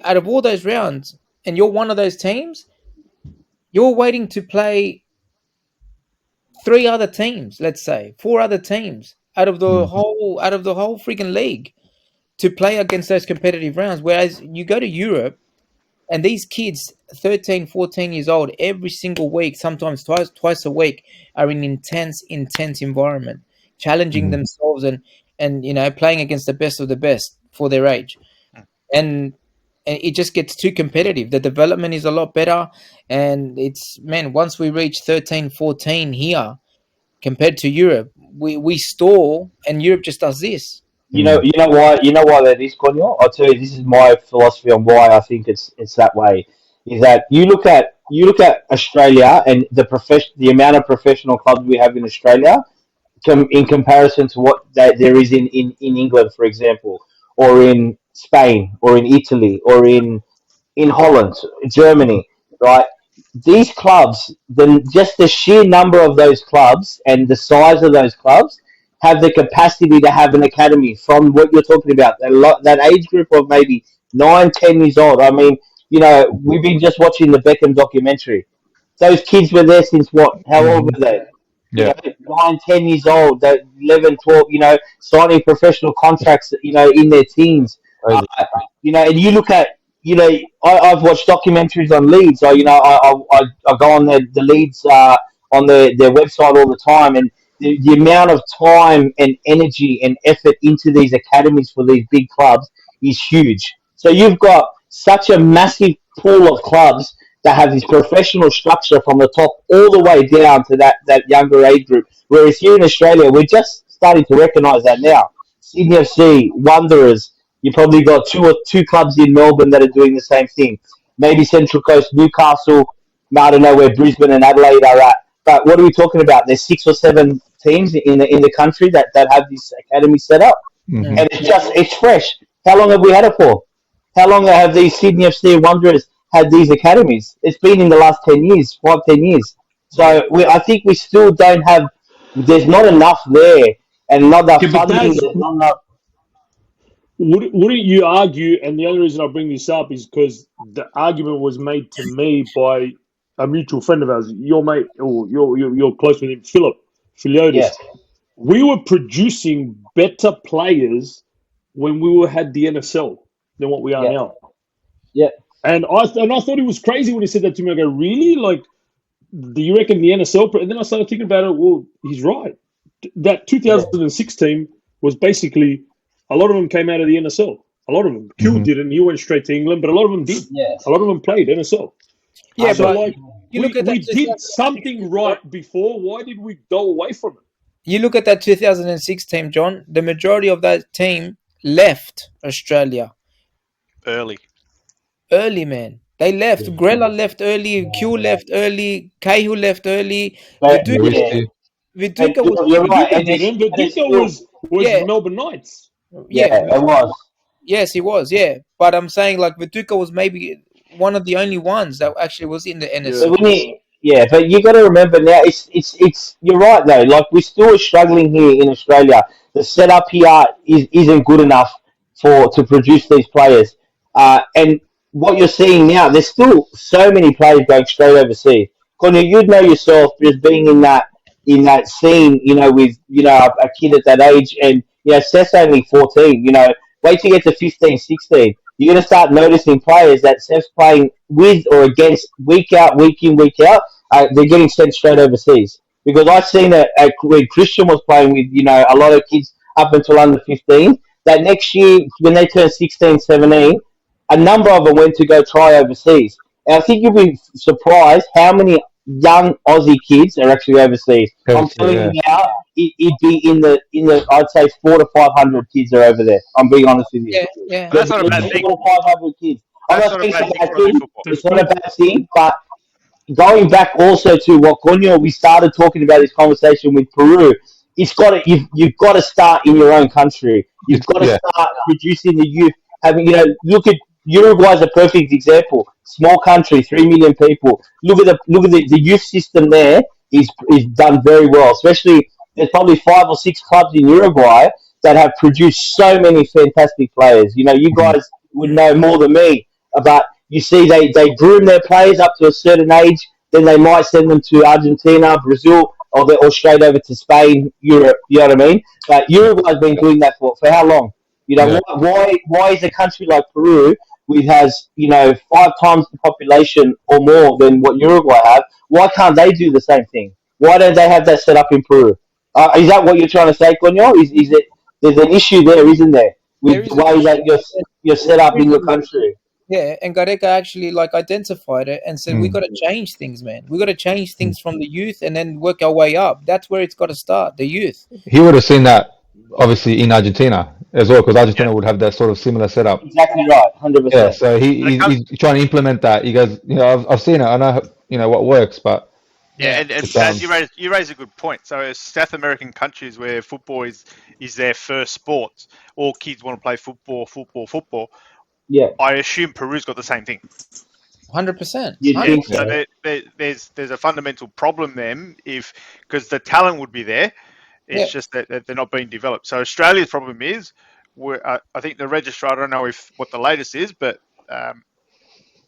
out of all those rounds, and you're one of those teams, you're waiting to play 3 other teams, let's say 4 other teams out of the whole freaking league to play against those competitive rounds. Whereas you go to Europe, and these kids, 13, 14 years old, every single week, sometimes twice a week, are in intense environment, challenging themselves and playing against the best of the best for their age. And it just gets too competitive. The development is a lot better. And once we reach 13, 14 here, compared to Europe, we stall, and Europe just does this. You know why that is, Conyo? I'll tell you, this is my philosophy on why I think it's that way. Is that you look at Australia and the amount of professional clubs we have in Australia, in comparison to what there is in England, for example, or in Spain, or in Italy, or in Holland, Germany, right? These clubs, just the sheer number of those clubs and the size of those clubs have the capacity to have an academy from what you're talking about, that age group of maybe 9, 10 years old. I mean, we've been just watching the Beckham documentary. Those kids were there since what? How old were they? Yeah. 9, 10 years old, they're 11, 12, signing professional contracts, in their teens. Crazy. And you look at, I've watched documentaries on Leeds. I go on the Leeds on their website all the time, and the amount of time and energy and effort into these academies for these big clubs is huge. So you've got such a massive pool of clubs that have this professional structure from the top all the way down to that younger age group. Whereas here in Australia, we're just starting to recognise that now. Sydney FC, Wanderers, you probably got two clubs in Melbourne that are doing the same thing. Maybe Central Coast, Newcastle, I don't know where Brisbane and Adelaide are at, but what are we talking about? There's 6 or 7 teams in the country that have this academy set up, Mhm. and it's fresh. How long have we had it for? How long have these Sydney FC Wanderers had these academies? It's been in the last 10 years, 5-10 years. So I think we still don't have. There's not enough there, and not enough Yeah, but funding. Daz, There's not enough. wouldn't you argue, and the only reason I bring this up is because the argument was made to me by a mutual friend of ours, your mate, or you're close with him, Philip Filiotis. Yeah, We were producing better players when we had the NSL than what we are yeah, now. yeah. And I thought it was crazy when he said that to me. I go, really? Like, do you reckon the NSL? And then I started thinking about it. Well, he's right. That 2006 team was basically, a lot of them came out of the NSL. A lot of them. Q Mhm. didn't. He went straight to England, but a lot of them did. Yeah. A lot of them played NSL. Yeah, So, but like, you look at we that did something right before. Why did we go away from it? You look at that 2006 team, John. The majority of that team left Australia early. early, man. They left. Grella left early. Q left early. Cahill left early. But Yeah, Viduka, yeah, Risky. and Viduka was you're maybe, right. Viduka And didn't. it's Viduka still, was yeah, Melbourne Knights. yeah. yeah, it was. Yes, he was. Yeah, but I'm saying like Viduka was maybe one of the only ones that actually was in the Yeah. NSL. But yeah, but you got to remember now. It's. You're right though. Like we're still struggling here in Australia. The setup here isn't good enough to produce these players. And what you're seeing now, there's still so many players going straight overseas. Connie, you'd know yourself just being in that scene. With a kid at that age, and Seth's only 14. Wait till you get to 15, 16. You're going to start noticing players that Seth's playing with or against week out, week in, week out. They're getting sent straight overseas. Because I've seen when Christian was playing with, a lot of kids up until under 15, that next year, when they turn 16, 17, a number of them went to go try overseas. And I think you'll be surprised how many young Aussie kids are actually overseas. I'm Healthy, telling yeah. you now, it'd be in the I'd say 400 to 500 kids are over there. I'm being honest with you. Yeah, yeah. But that's not a bad thing. 400 to 500 kids. I'm That's not not a saying bad it's a thing bad for Aussie thing. football. It's not a bad thing, but going back also to what Conyo, we started talking about this conversation with Peru. You've got to start in your own country. You've got to Yeah. start producing the youth. Look at Uruguay's a perfect example. Small country, 3 million people. Look at the youth system there is done very well. Especially there's probably 5 or 6 clubs in Uruguay that have produced so many fantastic players. You guys would know more than me about. You see, they groom their players up to a certain age, then they might send them to Argentina, Brazil, or straight over to Spain, Europe. You know what I mean? But Uruguay's been doing that for how long? Yeah. Why is a country like Peru, which has 5 times the population or more than what Uruguay have, why can't they do the same thing? Why don't they have that set up in Peru? Is that what you're trying to say, Conyo? Is it there's an issue there, isn't there, There with is the an way issue. that you're set up in your country? Yeah, and Gareca actually like identified it and said we Mm. got to change things, man. We got to change things from the youth and then work our way up. That's where it's got to start, the youth. He would have seen that obviously in Argentina as well, because Argentina Yeah. would have that sort of similar setup. Exactly right, Yeah, 100%. so And it comes, he's trying to implement that. He goes, I've seen it. I know what works, but yeah, Yeah, and it's as you raise a good point. So, as South American countries where football is their first sport, all kids want to play football. Yeah, I assume Peru's got the same thing. 100%. you'd Yeah. think So so. there's a fundamental problem then because the talent would be there. Yeah, It's just that they're not being developed. So Australia's problem is, I think the registrar, I don't know what the latest is, but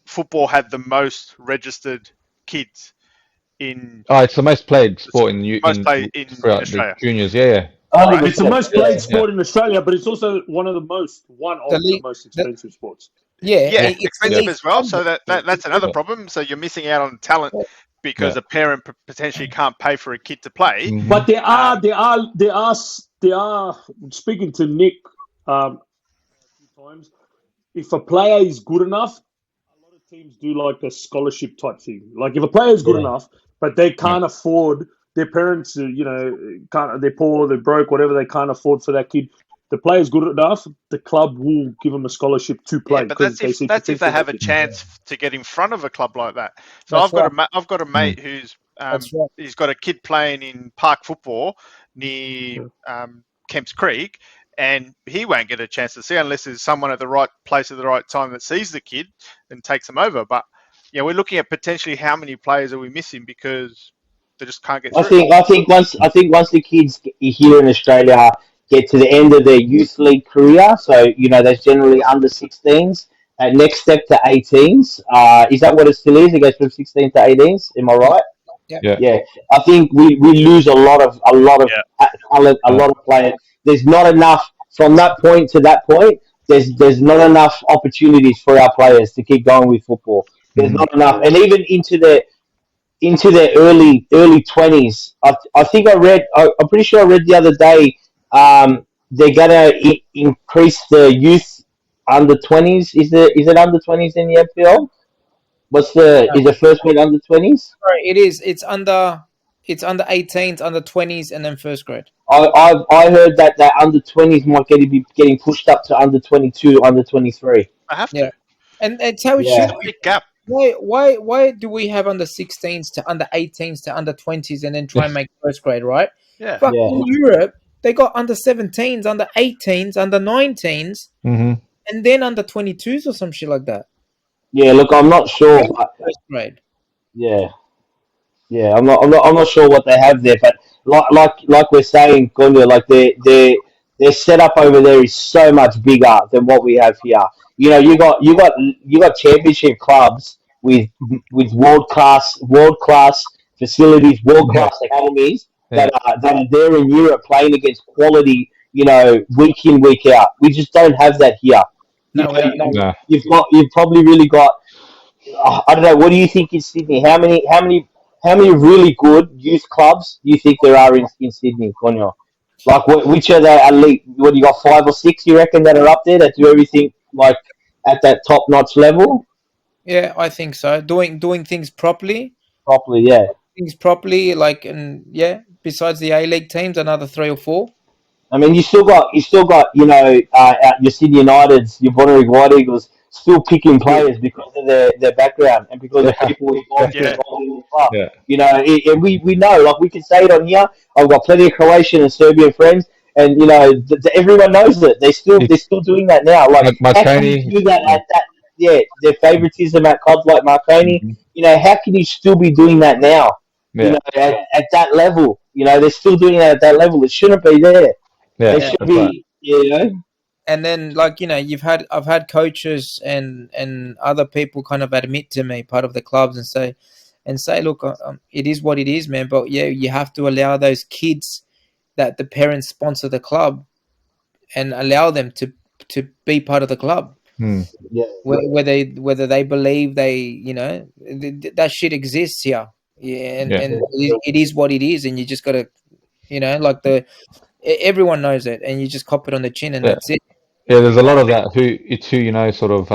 football had the most registered kids in it's the most played sport most play in throughout the Australia. juniors. Yeah, Right. It's the 100%. most played sport in Australia, but it's also one of the most the expensive sports. yeah, Yeah, it's the expensive yeah, as well. least So funded. that's another yeah, problem. So you're missing out on talent Yeah. because yeah. a parent potentially can't pay for a kid to play. Hmm. But there Um, are. Speaking to Nick a few times, if a player is good enough, a lot of teams do like a scholarship type thing. Like if a player is good Yeah, enough, but they Yeah, can't afford their parents, can't. They're poor, they're broke, whatever. They can't afford for that kid. the player's good enough, the club will give him a scholarship to play. Yeah, but that's if they have a chance to get in front of a club like that. So That's I've got a mate who's That's right. he's got a kid playing in park football near Kemps Creek, and he won't get a chance to see unless there's someone at the right place at the right time that sees the kid and takes him over. But yeah, we're looking at potentially how many players are we missing because they just can't get through. I think once the kids here in Australia get to the end of their youth league career, so there's generally under 16s. Next step to 18s. Is that what it still is? It goes from 16 to 18s. Am I right? Yeah. Yeah. I think we lose a lot of talent, a lot of players. There's not enough from that point to that point. There's not enough opportunities for our players to keep going with football. There's not enough, and even into their early 20s. I think I'm pretty sure I read the other day they're gonna increase the youth under 20s. Is it under 20s in the FPL? Is the first grade under 20s? Sorry, it is. It's under 18s, under 20s, and then first grade. I heard that under 20s might be getting pushed up to under 22, under 23. I have to. Yeah. And it's how it should be. Big gap. Why do we have under 16s to under 18s to under 20s and then try and make first grade, right? Yeah. But in Europe, they got under 17s, under 18s, under 19s, and then under 22s or some shit like that. Yeah, look, I'm not sure. First grade. Yeah, I'm not sure what they have there, but like we're saying, Gunya, like their setup over there is so much bigger than what we have here. You got championship clubs with world class facilities, world class academies that are there in Europe playing against quality, week in, week out. We just don't have that here. No. You've probably really got. I don't know. What do you think in Sydney? How many really good youth clubs do you think there are in Sydney, Conyo? Like, which are the elite? What do you got? 5 or 6? You reckon that are up there that do everything like at that top notch level? Yeah, I think so. Doing things properly. Yeah. Things properly, besides the A-League teams, another 3 or 4. I mean, you still got your Sydney Uniteds, your Bonnyrigg White Eagles still picking players because of their background and because of people involved in the club. Yeah. And we know, like we can say it on here. I've got plenty of Croatian and Serbian friends, and everyone knows it. They're still doing that now. Like how can you do that at that? Yeah, their favoritism at clubs like Marconi. How can you still be doing that now? Yeah. At that level, they're still doing that at that level. It shouldn't be there. Yeah, they should be. Right. And then, I've had coaches and other people kind of admit to me, part of the clubs, and say, look, it is what it is, man. But yeah, you have to allow those kids that the parents sponsor the club, and allow them to be part of the club. Yeah. Whether they believe that shit exists here. Yeah, and it is what it is, and you just got to, everyone knows it, and you just cop it on the chin, and that's it. Yeah, there's a lot of that. Sort of.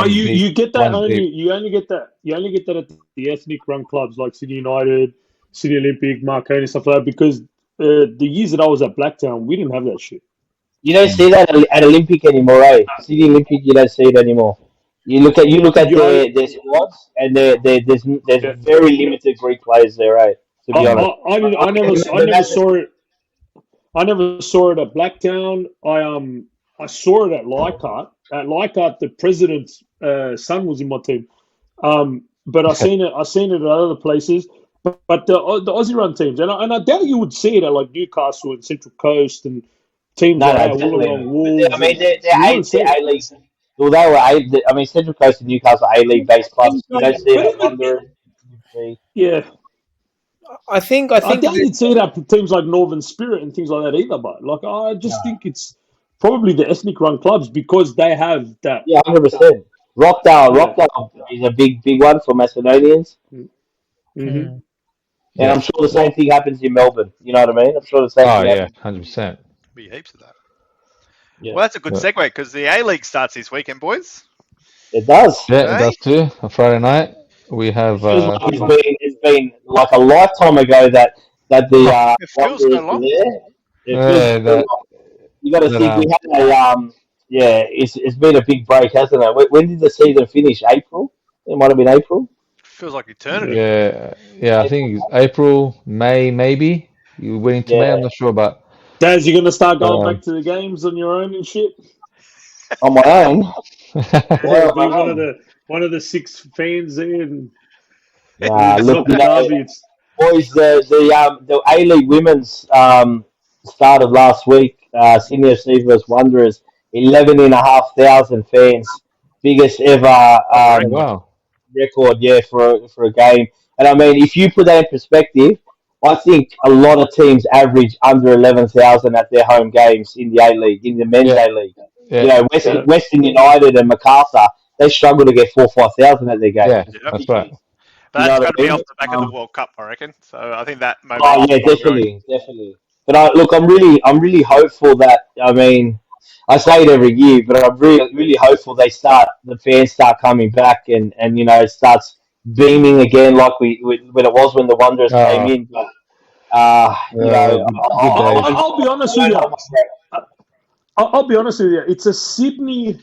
You get that you only get that at the ethnic run clubs like Sydney United, Sydney Olympic, Marconi, stuff like that. Because the years that I was at Blacktown, we didn't have that shit. You don't see that at Olympic anymore, right? Sydney Olympic, you don't see it anymore. You look at their squads, and there's very limited Greek players there, right? To be honest, I never saw it. I never saw it at Blacktown. I saw it at Leichhardt. At Leichhardt, the president's son was in my team. But I seen it at other places. But the Aussie run teams, and I doubt you would see it at like Newcastle and Central Coast and teams like that. Wollongong Wolves. I mean, they're A-League. Well, they were I mean, Central Coast and Newcastle A-League based clubs. You don't see it under. Yeah. I doubt you'd see it at teams like Northern Spirit and things like that either. But like, I just think it's probably the ethnic run clubs because they have that. Yeah, 100%. Rockdale is a big one for Macedonians. Mm-hmm. And I'm sure the same thing happens in Melbourne. You know what I mean? I'm sure the same thing happens. 100%. Be heaps of that. Yeah. Well, that's a good segue because the A-League starts this weekend, boys. It does. Yeah, it does too. On Friday night, we have... It's been like a lifetime ago that the... it feels so long. You got to But think we had it's been a big break, hasn't it? When did the season finish? April? It might have been April. Feels like Yeah. eternity. yeah, I think it's April, May, maybe. You went into May. Yeah, I'm not sure, but Daz, you're gonna start going um, back to the games on your own and shit. on my own. Yeah, Why on be my own? one of the 6 fans there, and Nah, it's look, not the derby. It's boys, the A League women's started last week. Sydney FC versus Wanderers, 11,500 fans, biggest ever On the oh, record. wow. record, yeah, for a game. And I mean, if you put that in perspective, I think a lot of teams average under 11,000 at their home games in the A League, in the men's Yeah, A League. You yeah, know, yeah. Western United and Macarthur, they struggle to get 4,000 or 5,000 at their yeah. games. Yep. That's right. But You know that's what got to I be mean? off the back of the World Cup, I reckon. So I think that Oh momentum yeah, is ongoing. definitely. But I'm really hopeful that I mean, I say it every year, but I'm really hopeful the fans start coming back and it starts beaming again like when it was when the Wanderers came Uh, in. But good days. I'll be honest with you. I'll be honest with you. It's a Sydney.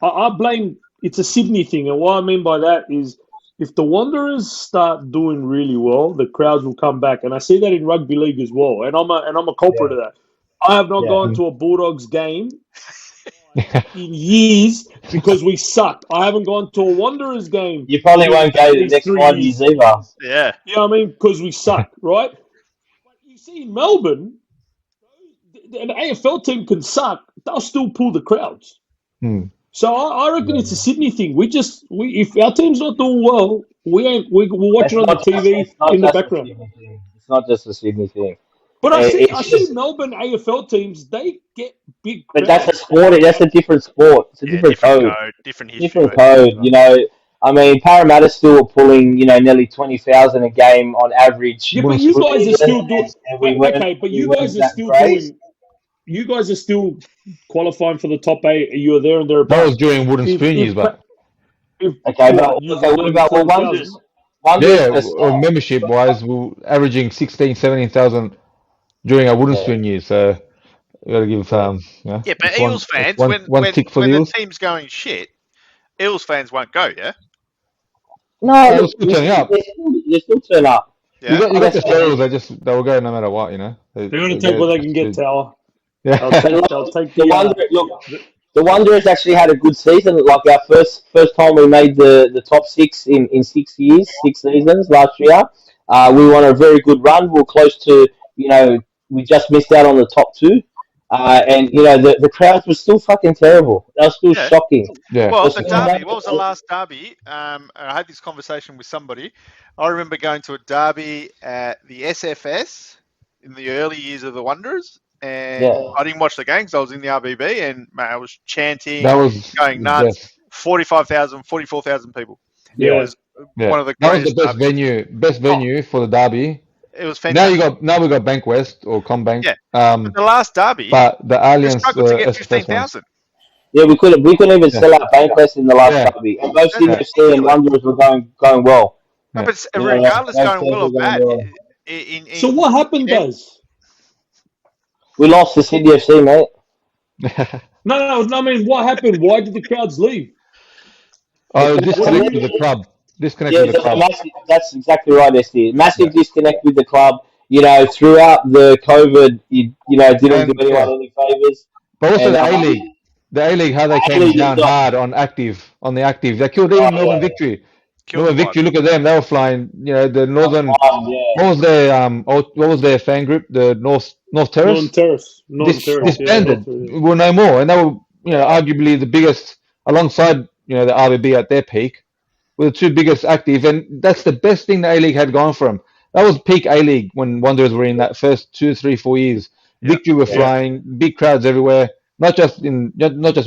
I blame. It's a Sydney thing, and what I mean by that is, if the Wanderers start doing really well, the crowds will come back, and I see that in rugby league as well. And I'm a culprit of that. I have not Yeah, gone to a Bulldogs game in years because we sucked. I haven't gone to a Wanderers game you probably in won't go at to the least next 3 years. 5 years either. Yeah. You know what I mean? Because we suck, right? But you see, in Melbourne, an AFL team can suck; they'll still pull the crowds. Hmm. So I reckon it's a Sydney thing. If our team's not doing well, we'll watch it on the TV It's not in the just a background. Sydney thing. It's not just a Sydney thing. But I It's see just Melbourne AFL teams, they get big But that's a crowds. sport. That's a different sport. It's a Yeah, different different code. code, different history, Different mate. code. I mean, Parramatta still pulling nearly 20,000 a game on average. Yeah, but Wouldn't you split. guys are still doing And we you guys weren't are that still great. doing. You guys are still qualifying for the top 8. You are there and That was thereabouts. during wooden If spoon years, if but if Okay, what but use okay, what 11, about 12,000. Wanderers? yeah, Wanderers just membership wise, we were averaging 16, 17,000 during our wooden yeah, spoon years. So we got to give Yeah, but it's Eels fans, one tick for when the the Eels. team's going shit, Eels fans won't go. Yeah. no. It was Look, still turning up. they still turn up. Yeah. You got the Honestly, Ferals. They will go no matter what. They're going to They take go what they can get, Tower. yeah. They'll take the the. The Wanderers actually had a good season. Like our first time we made the top six in 6 years, 6 seasons last year. We won a very good run. We were close to we just missed out on the top two. And the crowds were still fucking terrible. They were still Yeah. shocking. Yeah. Well, It the was derby. What was the last derby? I had this conversation with somebody. I remember going to a derby at the SFS in the early years of the Wanderers, and Yeah. I didn't watch the game because I was in the RBB, and mate, I was chanting, That was going the nuts. best. 45,000, 44,000 people. It Yeah. was Yeah. one of the That was the greatest derbies. best venue for the derby. It was fantastic. Now we got Bank West or Combank. Yeah. But the last derby, But the we Alliance struggled to get SFS ones. 15,000. Yeah, we couldn't even Yeah. sell out Bankwest in the last Yeah. derby. And both That's Sydney FC and ridiculous. Wanderers were going well. No, Yeah. but You know, regardless, both going teams well were or going bad, well. So what happened, Daz? We lost to Sydney FC, mate. No. I mean, what happened? Why did the crowds leave? Oh, What do disconnect with you? the club. Disconnect Yeah, with the club. that's exactly right, SD. Massive Yeah. disconnect with the club. Throughout the COVID, didn't do And anyone any favors. but also And the A League. The A League, how they came A-League is down not. hard on the active. They killed even Melbourne Yeah, Victory. killed Melbourne the Victory, look at them. They were flying. The northern. yeah. What was their fan group? The North Terrace. Northern Terrace. Yeah, Disbanded. Were no more, and they were arguably the biggest alongside the RBB at their peak. Were the two biggest active, and that's the best thing the A League had gone from. That was peak A League when Wanderers were in that first 2, 3, 4 years. Yeah. Victory were flying, big crowds everywhere. Not just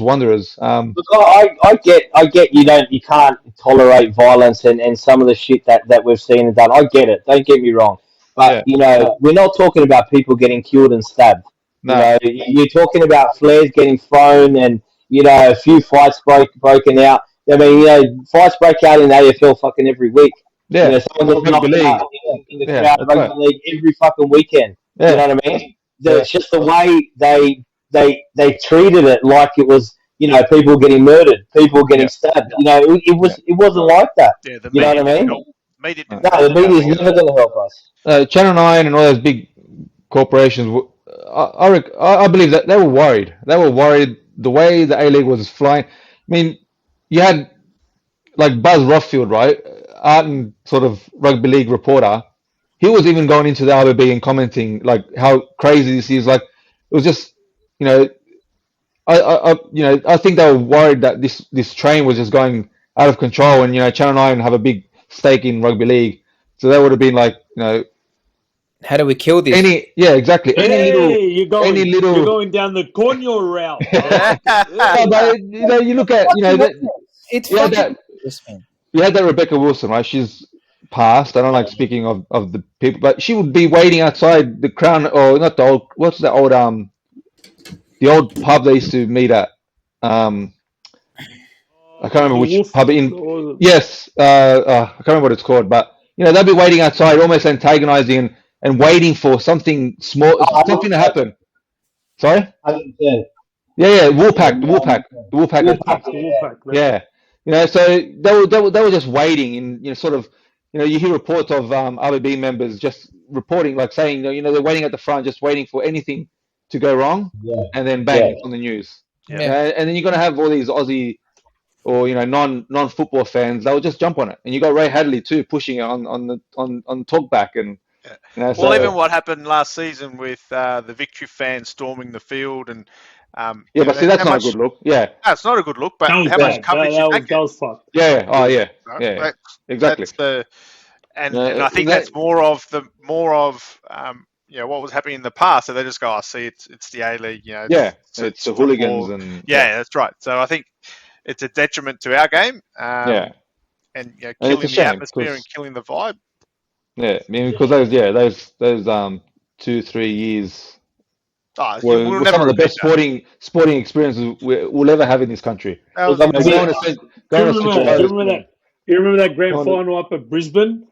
Wanderers. Look, I get you can't tolerate violence and some of the shit that we've seen and done. I get it. Don't get me wrong, but we're not talking about people getting killed and stabbed. No. You're talking about flares getting thrown and a few fights broken out. I mean, fights break out in the AFL fucking every week. Yeah, Someone gets rugby knocked league. out in the Yeah, crowd that's rugby right. league every fucking weekend. Yeah. You know what I mean? Yeah. It's just the way they they treated it like it was, people getting murdered, people getting stabbed. It wasn't like that. Yeah, the You know media what I didn't mean? help. Media didn't No, help. the media's never going to help us. Channel 9 and all those big corporations, I believe that they were worried. They were worried the way the A-League was flying. I mean, you had like Buzz Rothfield, right? Art sort of rugby league reporter. He was even going into the RBB and commenting like how crazy this is. Like it was just, you know, I think they were worried that this train was just going out of control, and Channel 9 have a big stake in rugby league, so they would have been like, How do we kill this? exactly. Hey, Any you're little. going down the Conyo route. Yeah. No, but you look at It's yeah, fucking interesting. you had that Rebecca Wilson, right? She's passed. I don't like speaking of the people, but she would be waiting outside the Crown, or not the old. What's the old pub they used to meet at? I can't remember which Wolf, pub in. or- Yes, I can't remember what it's called, but they'd be waiting outside, almost antagonizing and waiting for something small, something to happen. Sorry? 100%. Yeah, Woolpack, the Woolpack. Wolfpack, man. Yeah, so they were just waiting, and sort of, you hear reports of RBB members just reporting, like saying, they're waiting at the front, just waiting for anything to go wrong, Yeah. and then bang, Yeah. it's on the news. Yeah. And then you're gonna have all these Aussie or non-football fans, they'll just jump on it, and you got Ray Hadley too pushing it on talkback, and Well, even what happened last season with the Victory fans storming the field, and but see, that's not a good look. Yeah, no, it's not a good look. But That was how bad. much coverage that, did was, that that was fucked. yeah, oh yeah, right? yeah, exactly. That's and Yeah, I think that's more of what was happening in the past. So they just go, see, it's the A-League, it's the football. hooligans and Yeah, that's right. So I think it's a detriment to our game. and Killing it's a the shame, atmosphere and killing the vibe. Yeah, I mean, because those 2-3 years We'll were never some of the repeat best sporting experiences we'll ever have in this country. that. Was That was amazing. Going to Do switch you it over. remember that? You remember that grand Go on. final up at Brisbane?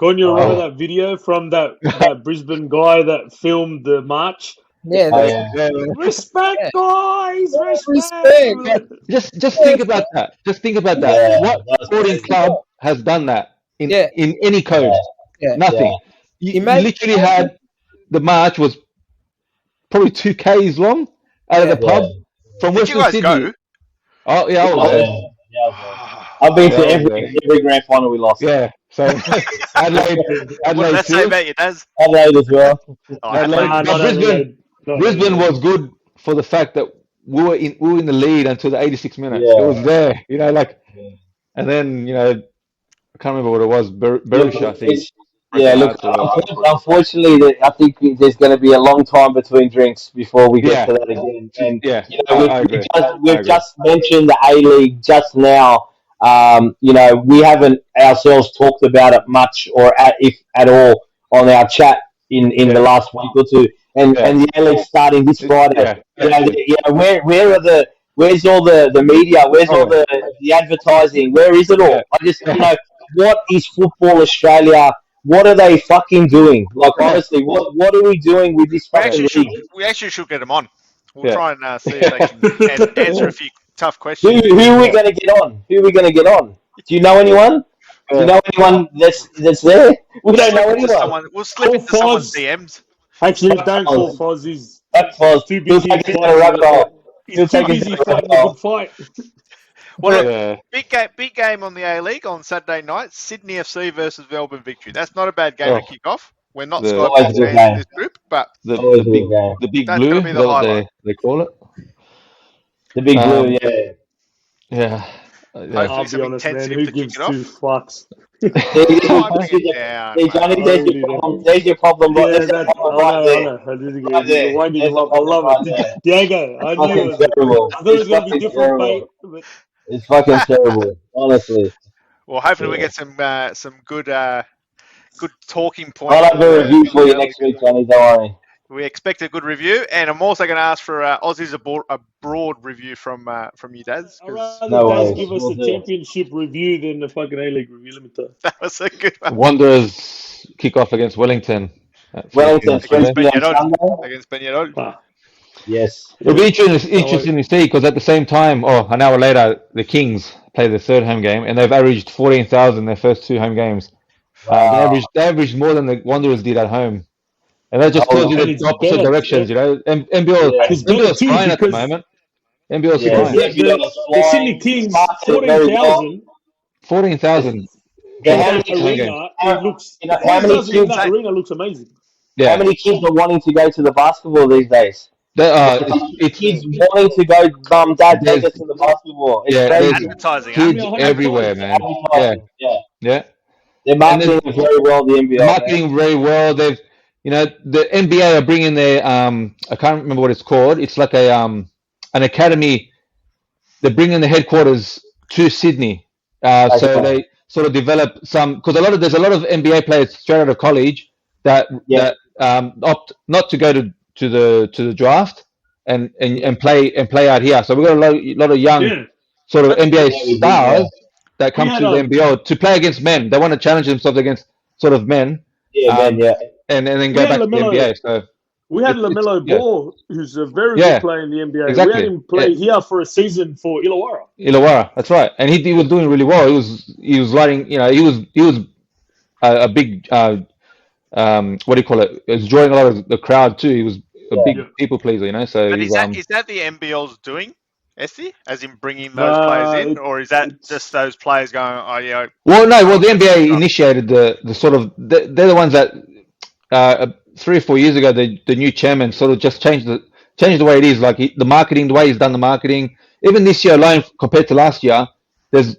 Conyo, remember that video from that Brisbane guy that filmed the march? Yeah, Oh, that's, yeah. Respect, Yeah. guys! Respect. Respect! Just think about that. Just think about that. Yeah, What that's sporting crazy. club has done that in Yeah. in any code? Yeah. Nothing. Yeah. You Imagine- literally had the march was probably 2 k's long out of the Yeah. pub from Did you Western guys Sydney. go? Oh yeah, I was Oh, there. yeah. I've been to Yeah, I was every grand final we lost. Yeah, so Adelaide What did that say too. about you, Daz? Adelaide as well. Adelaide. Nah, But not Adelaide. Not Brisbane Adelaide. was good for the fact that we were in the lead until the 86 minutes. Yeah. It was there, and then I can't remember what it was. Berisha, I think. It's- look, Or- unfortunately, I think there's going to be a long time between drinks before we get to that again. And yeah, we've, I agree. we've just mentioned the A-League just now. We haven't ourselves talked about it much, or if at all, on our chat in the last week or two. And the A-League starting this Friday. Where's all the media? Where's all the advertising? Where is it all? I just what is Football Australia? What are they fucking doing? Like, honestly, what are we doing with this fucking league? We actually should get them on. We'll Yeah. try and see if they can answer a few tough Who questions. are we going to get on? Who are we going to get on? Do you know anyone? Do you know anyone that's there? We don't know anyone. We'll slip into Call someone's Foz. DMs. Actually, don't call Foz. He's That was too he'll busy take us on a rabbit hole. He's too busy fighting a good fight. Well, Yeah. big game on the A-League on Saturday night. Sydney FC versus Melbourne Victory. That's not a bad game to kick off. We're not The- Sky Always Blue a good fans in game. this group, but The Always big a good game. the big That's blue. gonna be Is the that what highlight. they call it? The big blue, yeah. Yeah. Hopefully I'll be some honest, man. intensive Who to gives kick it two off. fucks? There Down, Johnny, mate. there's your problem. There's your problem. Yeah, There's your that's, problem right I there. know. You're Right there. winding There's him a up. I love problem it. right Diego, I knew Fucking it was. terrible. I thought it was going to be It's different, fucking mate. terrible. It's fucking terrible, honestly. Well, hopefully we Yeah. get some good talking points. I'll have a review for you next week, Johnny. Don't worry. We expect a good review, and I'm also going to ask for Aussie's broad review from you, Daz. I'd 'Cause rather No Daz worries. give us We'll a do it. championship review than a fucking A-League review, let me tell you. that was a good one. Wanderers kick off against Wellington. Wellington, Against Wednesday on Peñarol. Sunday. Against Peñarol. Ah, Yes. It'll be interesting to see because at the same time, an hour later, the Kings play their third home game and they've averaged 14,000 their first two home games. Wow. They averaged more than the Wanderers did at home, and that just Oh, tells you And the it's opposite better. directions. You know, NBL Yeah. It's better NBL's too flying at the because moment. NBL's Yeah, because flying. the NBL is the Sydney flying. Kings Marketing very well. 14,000 14,000 Yeah, in how that many home games. arena. It looks you know, how many 14,000 in kids? that arena looks amazing. How Yeah, many kids are wanting to go to the basketball these days? it's Kids wanting to go. Mum, Dad, take there's us to the basketball. It's yeah, there's crazy. Advertising, huh? kids Yeah, 100 everywhere, times. man. Yeah, Advertising. Yeah, yeah, they're and there's marketing very well. The NBL, man. marketing very well. They've, the NBA are bringing their I can't remember what it's called. It's like an academy. They're bringing the headquarters to Sydney, so Okay. they sort of develop some because there's a lot of NBA players straight out of college that Yeah, opt not to go to the draft and play out here. So we've got a lot of young Yeah. sort of That's NBA yeah, we do. Yeah, stars that We come had to the NBL to play against men. They want to challenge themselves against sort of men, yeah, man. um, Yeah, and then we go had back to the LaMelo. NBA. So We had it's LaMelo yeah, Ball, who's a very yeah, good player in the NBA. We had exactly. him play here for a season for Illawarra. Illawarra, that's right, and he was doing really well. He was lighting, he was a big what do you call it? He was drawing a lot of the crowd too. He was a yeah. big Yeah. people pleaser, So But he's is that the NBL's doing, Esty? As in bringing those players Nah, in, or is that just it's those players going, oh yeah, well, the go to the NBA draft? initiated the sort of they're the ones that 3 or 4 years ago the new chairman sort of just changed the way it is, like the marketing, the way he's done the marketing. Even this year alone compared to last year, there's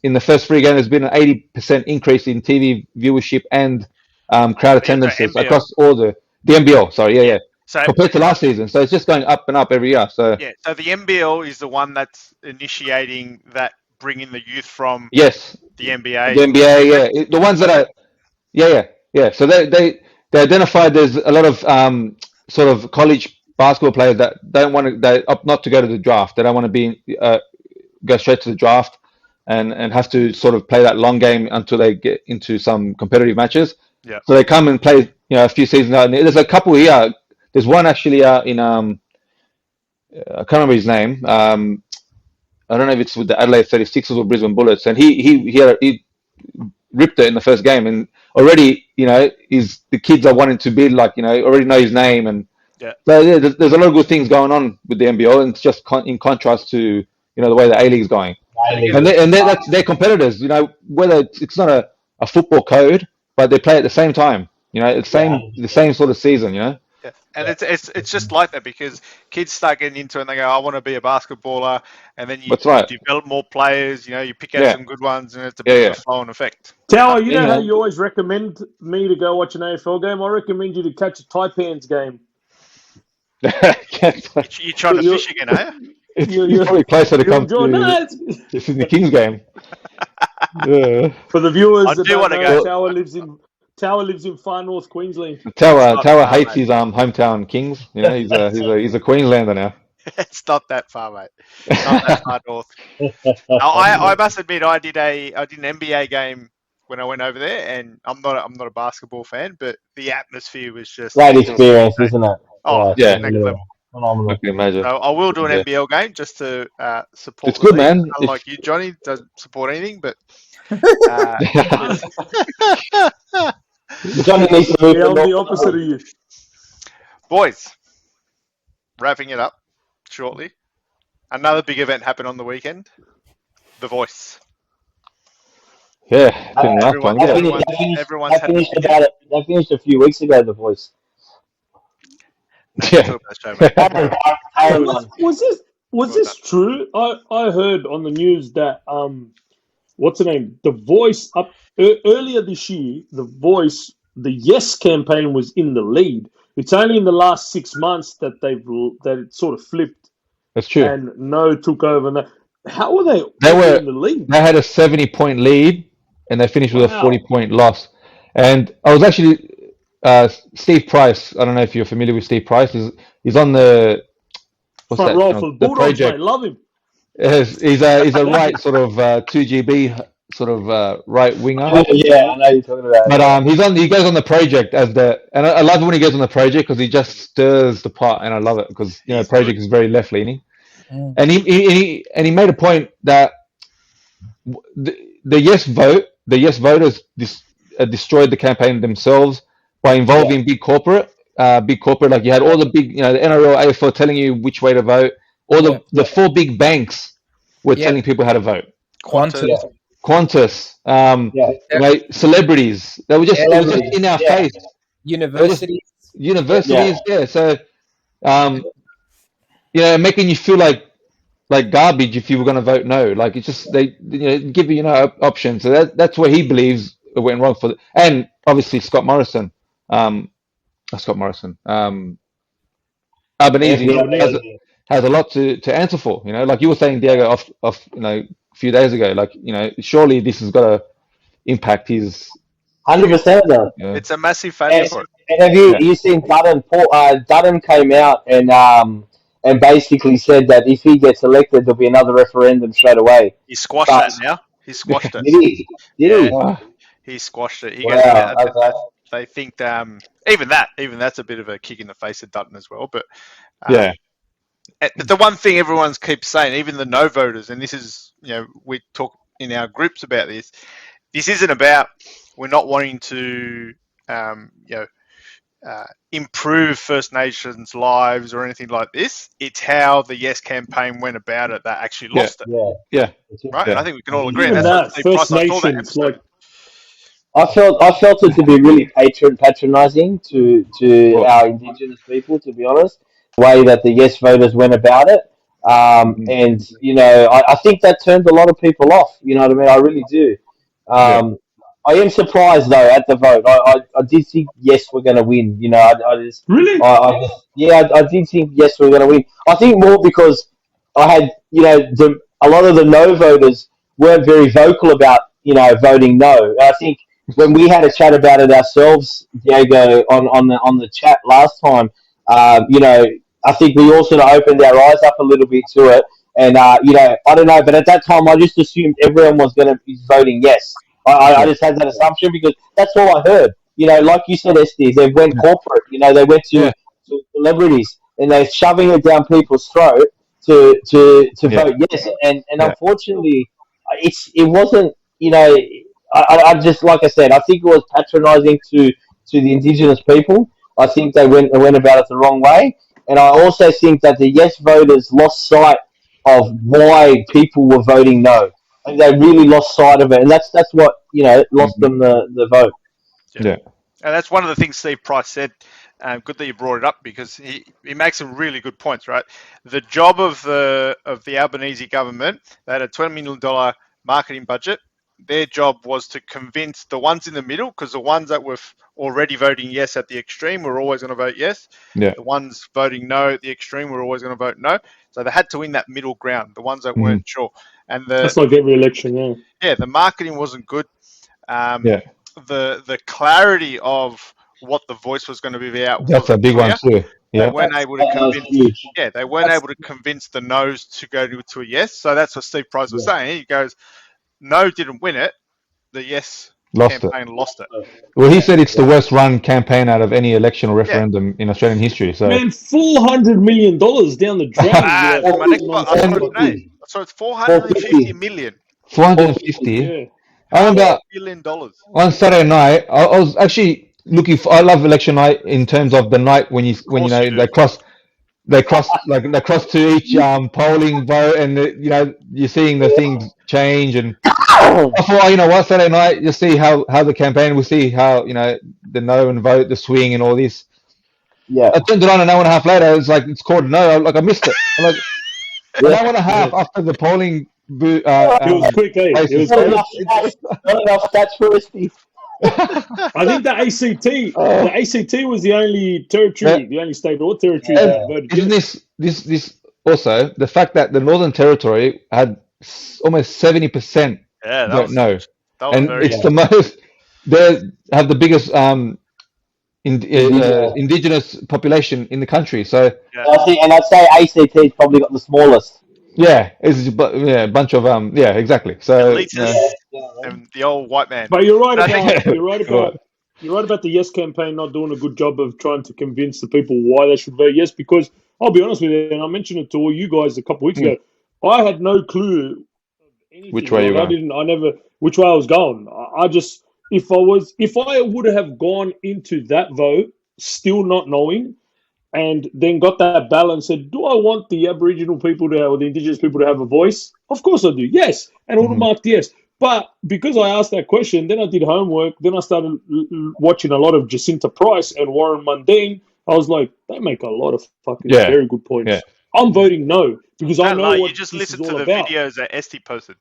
in the first three games there's been an 80% increase in TV viewership and crowd attendances NBL. across all the NBL. Sorry, yeah, Yeah. yeah, So compared to last season. So it's just going up and up every year. So yeah, so the NBL is the one that's initiating that, bringing the youth from yes, the the NBA. NBA, yeah, the ones that are yeah. So they identified there's a lot of sort of college basketball players that don't want to, they opt not to go to the draft. They don't want to go straight to the draft and have to sort of play that long game until they get into some competitive matches. Yeah. So they come and play, a few seasons out. And there's a couple here. There's one actually in I can't remember his name. I don't know if it's with the Adelaide 36ers or Brisbane Bullets, and he ripped it in the first game, and already is the kids are wanting to be like already know his name, and Yeah. so yeah, there's a lot of good things going on with the NBL, and it's just in contrast to the way the A League's going, and they're competitors, whether it's not a football code, but they play at the same time, the same sort of season, Yeah. And it's just like that because kids start getting into it and they go, I want to be a basketballer, and then you That's right. develop more players, you pick out Yeah. some good ones, and it's a bit of a flow and effect. Tower, you know how Yeah. you always recommend me to go watch an AFL game? I recommend you to catch a Taipans game. You're trying to fish again, are you? It's probably closer to You come enjoy to that. the Sydney Kings game. Yeah. For the viewers I that do don't wanna know, go. Tower lives in far north Queensland. Tower It's not hates far, his hometown Kings. He's a Queenslander now. It's not that far, mate. Not that far north. Now, I must admit, I did an NBA game when I went over there, and I'm not a basketball fan, but the atmosphere was just Great experience, isn't it? Oh, Yeah. next level. Phenomenal. I can imagine. So I will do an Yeah. NBL game just to support. It's good, the man. league. Unlike you, Johnny, doesn't support anything, but Johnny needs to move Yeah, I'm to the North. opposite of you. boys, wrapping it up shortly. Another big event happened on the weekend. The Voice. Yeah, couldn't last Everyone- one. Yeah. everyone's had an opinion. They finished a few weeks ago, The Voice. Yeah. Talk about the show, mate. Aaron Was, won. was this was this true? I heard on the news that what's the name? The Voice earlier this year. The Voice, the Yes campaign was in the lead. It's only in the last 6 months that it sort of flipped That's true. and No took over. And how were they? They were- in the lead. They had a 70-point lead, and they finished with a Wow. 40-point loss. And I was actually Steve Price. I don't know if you're familiar with Steve Price. He's on the what's Front that? row channel? for The Bulldogs, project. mate. Love him. He's a right sort of 2GB sort of right winger. Yeah, I know you're talking about. But he goes on the project as and I love it when he goes on the project because he just stirs the pot, and I love it because He's project good. is very left leaning, Mm. and he made a point that the yes voters destroyed the campaign themselves by involving big corporate. Like you had all the big, the NRL, AFL telling you which way to vote. All the four big banks were telling people how to vote. Qantas. Qantas, celebrities. They were just in our face. Universities. Universities, So, making you feel like garbage if you were going to vote no. Like it's just they give you options. So that's where he believes it went wrong for and obviously Scott Morrison, Albanese has a lot to answer for. Like you were saying, Diego, off a few days ago. Like surely this has got to impact his 100% though. It's a massive failure for it. And have you seen Dutton? Dutton came out and basically said that if he gets elected, there'll be another referendum straight away. He squashed that now. He squashed it. Did he? He squashed it. He Wow, goes, they think even that's a bit of a kick in the face of Dutton as well. But the one thing everyone keeps saying, even the no voters, and this is we talk in our groups about this. This isn't about we're not wanting to improve First Nations lives or anything like this. It's how the Yes campaign went about it that actually lost it. Yeah. Right, and I think we can all agree. Even That's that First Nations, like I felt it to be really patronising to our Indigenous people, to be honest. The way that the Yes voters went about it, and I think that turned a lot of people off. You know what I mean? I really do. I am surprised though at the vote. I did think Yes we're going to win. I just really. I did think Yes we're going to win. I think more because I had a lot of the no voters weren't very vocal about voting no. I think when we had a chat about it ourselves, Diego, on the chat last time, I think we all sort of opened our eyes up a little bit to it. And, I don't know, but at that time, I just assumed everyone was going to be voting yes. I just had that assumption because that's all I heard. Like you said, Estes, they went corporate. They went to celebrities and they're shoving it down people's throat to vote yes. And unfortunately, it wasn't, I just, like I said, I think it was patronising to the Indigenous people. I think they went about it the wrong way. And I also think that the yes voters lost sight of why people were voting no. And they really lost sight of it. And that's what, lost them the vote. Yeah. And that's one of the things Steve Price said. Good that you brought it up because he makes some really good points, right? The job of the Albanese government, they had a $20 million marketing budget. Their job was to convince the ones in the middle, because the ones that were already voting yes at the extreme were always going to vote yes. Yeah. The ones voting no at the extreme were always going to vote no. So they had to win that middle ground, the ones that weren't sure. And that's like every election, the marketing wasn't good. The clarity of what the voice was going to be about. That's a big one too. They weren't able to convince. They weren't able to convince the no's to go to a yes. So that's what Steve Price was saying. He goes, no didn't win it. The yes campaign lost it. Well, he said it's the worst run campaign out of any election or referendum in Australian history. So man, $400 million down the drain. So it's $450 million. 450. Yeah. I remember $1 billion. On Saturday night, I was actually looking for. I love election night in terms of the night when they cross to each polling vote, and you're seeing the things change. And I thought, Saturday night you'll see how the campaign. We'll see how the no and vote, the swing, and all this. Yeah. I turned it on an hour and a half later. It's like it's called no. I missed it. An hour and a half after the polling. It was quick, eh? It was not enough stats for us. I think the ACT was the only territory, the only state or territory that voted. Isn't this also the fact that the Northern Territory had almost 70% vote no, and it's the most. They have the biggest Indigenous population in the country. So and I'd say ACT's probably got the smallest. Yeah, it's a bunch of exactly. So and the old white man. But you're right But I think- about you're right about the Yes campaign not doing a good job of trying to convince the people why they should vote yes. Because I'll be honest with you, and I mentioned it to all you guys a couple of weeks ago. I had no clue anything. Which way you going? I never which way I was going. I just if I would have gone into that vote still not knowing, and then got that balance, said, do I want the Aboriginal people to have, or the Indigenous people to have a voice? Of course I do. Yes, and I would have marked yes. But because I asked that question, then I did homework. Then I started watching a lot of Jacinta Price and Warren Mundine. I was like, they make a lot of fucking very good points. Yeah. I'm voting no because I don't know lie, what you just this listen is to all the about. videos that Esty posted.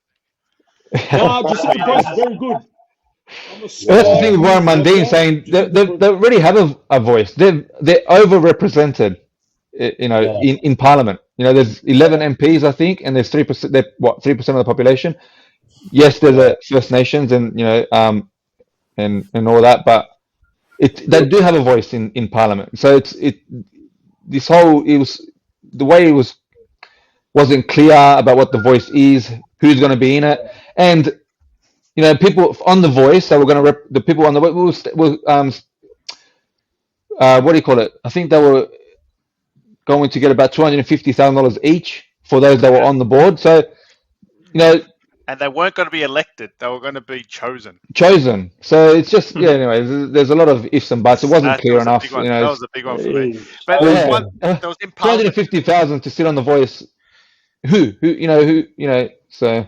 Nah, Jacinta Price is very good. That's the thing with Warren Mundine saying they already have a voice. They're overrepresented, in Parliament. There's 11 MPs, I think, and there's 3%. They're 3% of the population. Yes, there's a First Nations and and all that, but they do have a voice in Parliament. So it was the way it wasn't clear about what the voice is, who's going to be in it, and people on the voice that were going to the people on the voice will what do you call it? I think they were going to get about $250,000 each for those that were on the board. So and they weren't going to be elected; they were going to be chosen. So it's just Anyway, there's a lot of ifs and buts. It wasn't clear enough. That was a big one for me. But there was in Parliament. $250,000 to sit on the voice. Who. So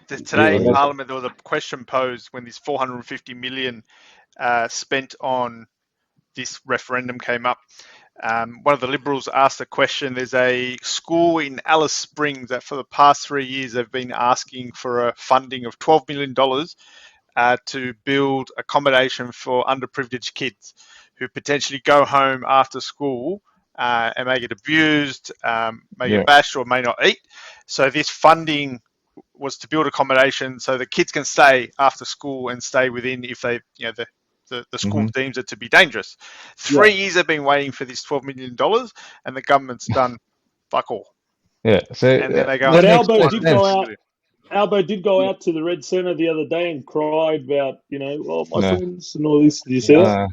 Today in Parliament, there was a question posed when this 450 million spent on this referendum came up. One of the Liberals asked a question. There's a school in Alice Springs that for the past 3 years they've been asking for a funding of $12 million to build accommodation for underprivileged kids who potentially go home after school and may get abused, may get bashed, or may not eat. So this funding was to build accommodation so the kids can stay after school and stay within if they, the school deems it to be dangerous. 3 years they've been waiting for this $12 million, and the government's done fuck all. Yeah. So and then they go. But Albo did go out to the Red Centre the other day and cried about, Muslims and all this. Did you see that?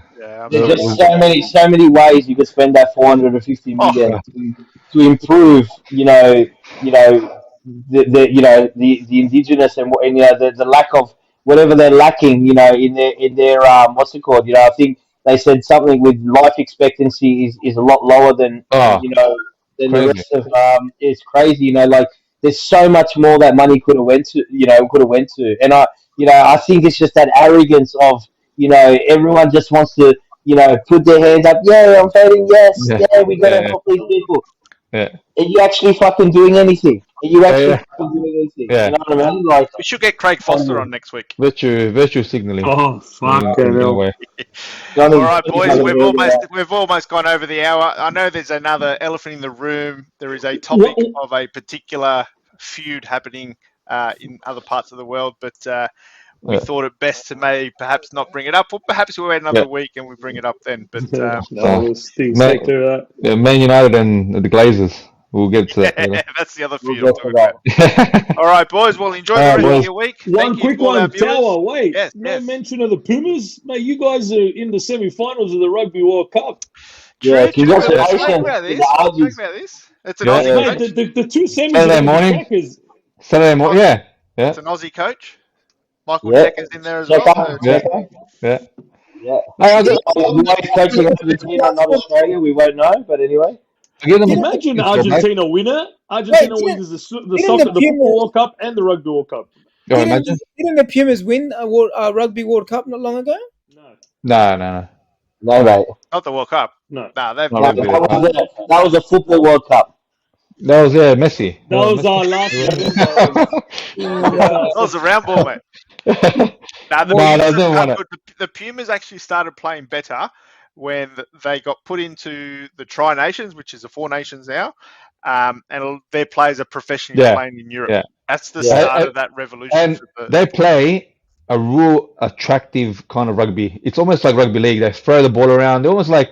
There's just so many ways you could spend that 450 million to improve, the indigenous and the lack of whatever they're lacking, in their what's it called? I think they said something with life expectancy is a lot lower than than the rest of it's crazy, there's so much more that money could have went to, and I think it's just that arrogance of, everyone just wants to, put their hands up, I'm voting yes, we gotta help these people. Are you actually fucking doing anything? Are you actually fucking doing anything? Yeah. You know what I mean? We should get Craig Foster on next week. Virtue signaling. Oh, fuck. All right, boys, we've almost gone over the hour. I know there's another elephant in the room. There is a topic of a particular feud happening in other parts of the world, but we thought it best to perhaps not bring it up, or perhaps we'll wait another week and we bring it up then. But Man United and the Glazers. We'll get to that later. That's the other feud. All right, boys. Well, enjoy the rest of your week. One quick one, Tower. Wait, no mention of the Pumas, mate. You guys are in the semi-finals of the Rugby World Cup. Yeah, congratulations. Talk about this. It's an Aussie coach. The two semis Saturday morning. Saturday morning. Yeah. It's an Aussie coach. Michael Decker's in there as well. Yeah. Coaching Argentina, not Australia. We won't know, but anyway. Imagine Argentina winner. Argentina wins the Football World Cup and the Rugby World Cup. Didn't the Pumas win a Rugby World Cup not long ago? No. No, mate. Not the World Cup. No. That was a Football World Cup. That was Messi. That was our last. That was a round ball, mate. The Pumas actually started playing better when they got put into the Tri Nations, which is the 4 nations now, and their players are professionally playing in Europe. Yeah. That's the start of that revolution. And they play a real attractive kind of rugby. It's almost like rugby league. They throw the ball around. They're almost like,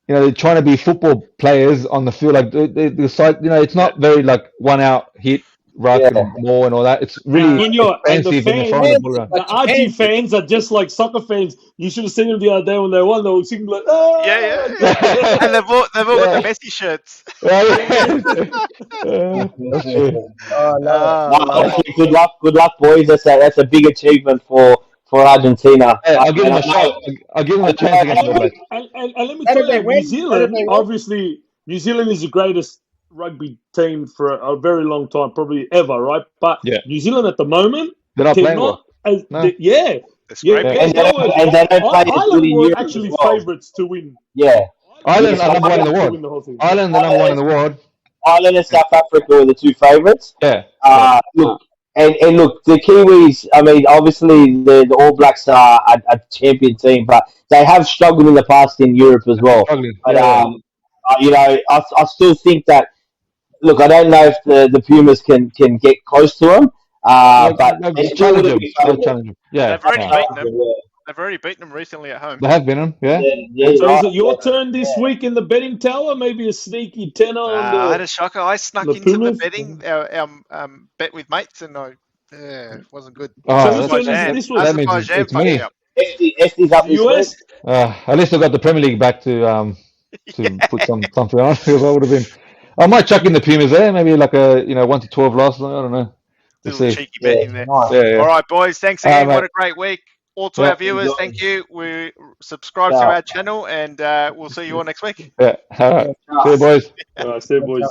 they're trying to be football players on the field. Like the side, it's not very like 1 out hit. ruck Yeah. and more and all that. It's really Cunha, and the expensive when they're fans, throwing the ball around. the RG fans are just like soccer fans. You should have seen them the other day when they won. They were singing like, Yeah. ah! And they've all got the Yeah. Messi shirts. That's true. Oh, I love Oh, No, love it. honestly, good luck, boys. That's a big achievement for Argentina. Hey, I'll give them And a shot. I'll give them a chance against And All let me Blacks. and let me How tell did they you, New win? How did Zealand, they win? obviously, New Zealand is the greatest rugby team for a very long time, probably ever, right? But Yeah. New Zealand at the moment, They're not they're playing well. not as No. yeah. They're scraping. They were and they don't play as good Ireland in were Europe as actually well. favourites to win. Yeah. Ireland Yeah, are number one in the To world. win the whole thing. Ireland, the number one in the world. Ireland and South Africa were the two favourites. Yeah. Look, and look, the Kiwis. I mean, obviously the All Blacks are a champion team, but they have struggled in the past in Europe as well. Struggling. But Yeah. you know, I still think that. Look, I don't know if the Pumas can get close to them, but They'll they still challenge wouldn't them. be They'll favourites. challenge them. Yeah. They've already Yeah. beaten them. They've already beaten them recently at home. They have been them. Yeah. Yeah, So right, is it your yeah. turn this week in the betting tower? Maybe a sneaky tenner on I had the a shocker. I snuck the into the Pumas? betting, our bet with mates, and it wasn't good. So Oh, whose turn is it this week? that means Jan it's fucked me me. up. Esti's up this week. US? At least I got the Premier League back to put something on because I would have been. I might chuck in the Pumas there, maybe like a 1 to 12 last night. I don't know. We'll Little see. cheeky Yeah, bet in there. nice. Yeah. All right, boys. Thanks again. mate. What a great week. All to Yeah. our viewers, Enjoy. thank you. We subscribe to Yeah. our channel, and we'll see you all next week. Yeah. All right. Yeah. See you, boys. All right, see you, boys.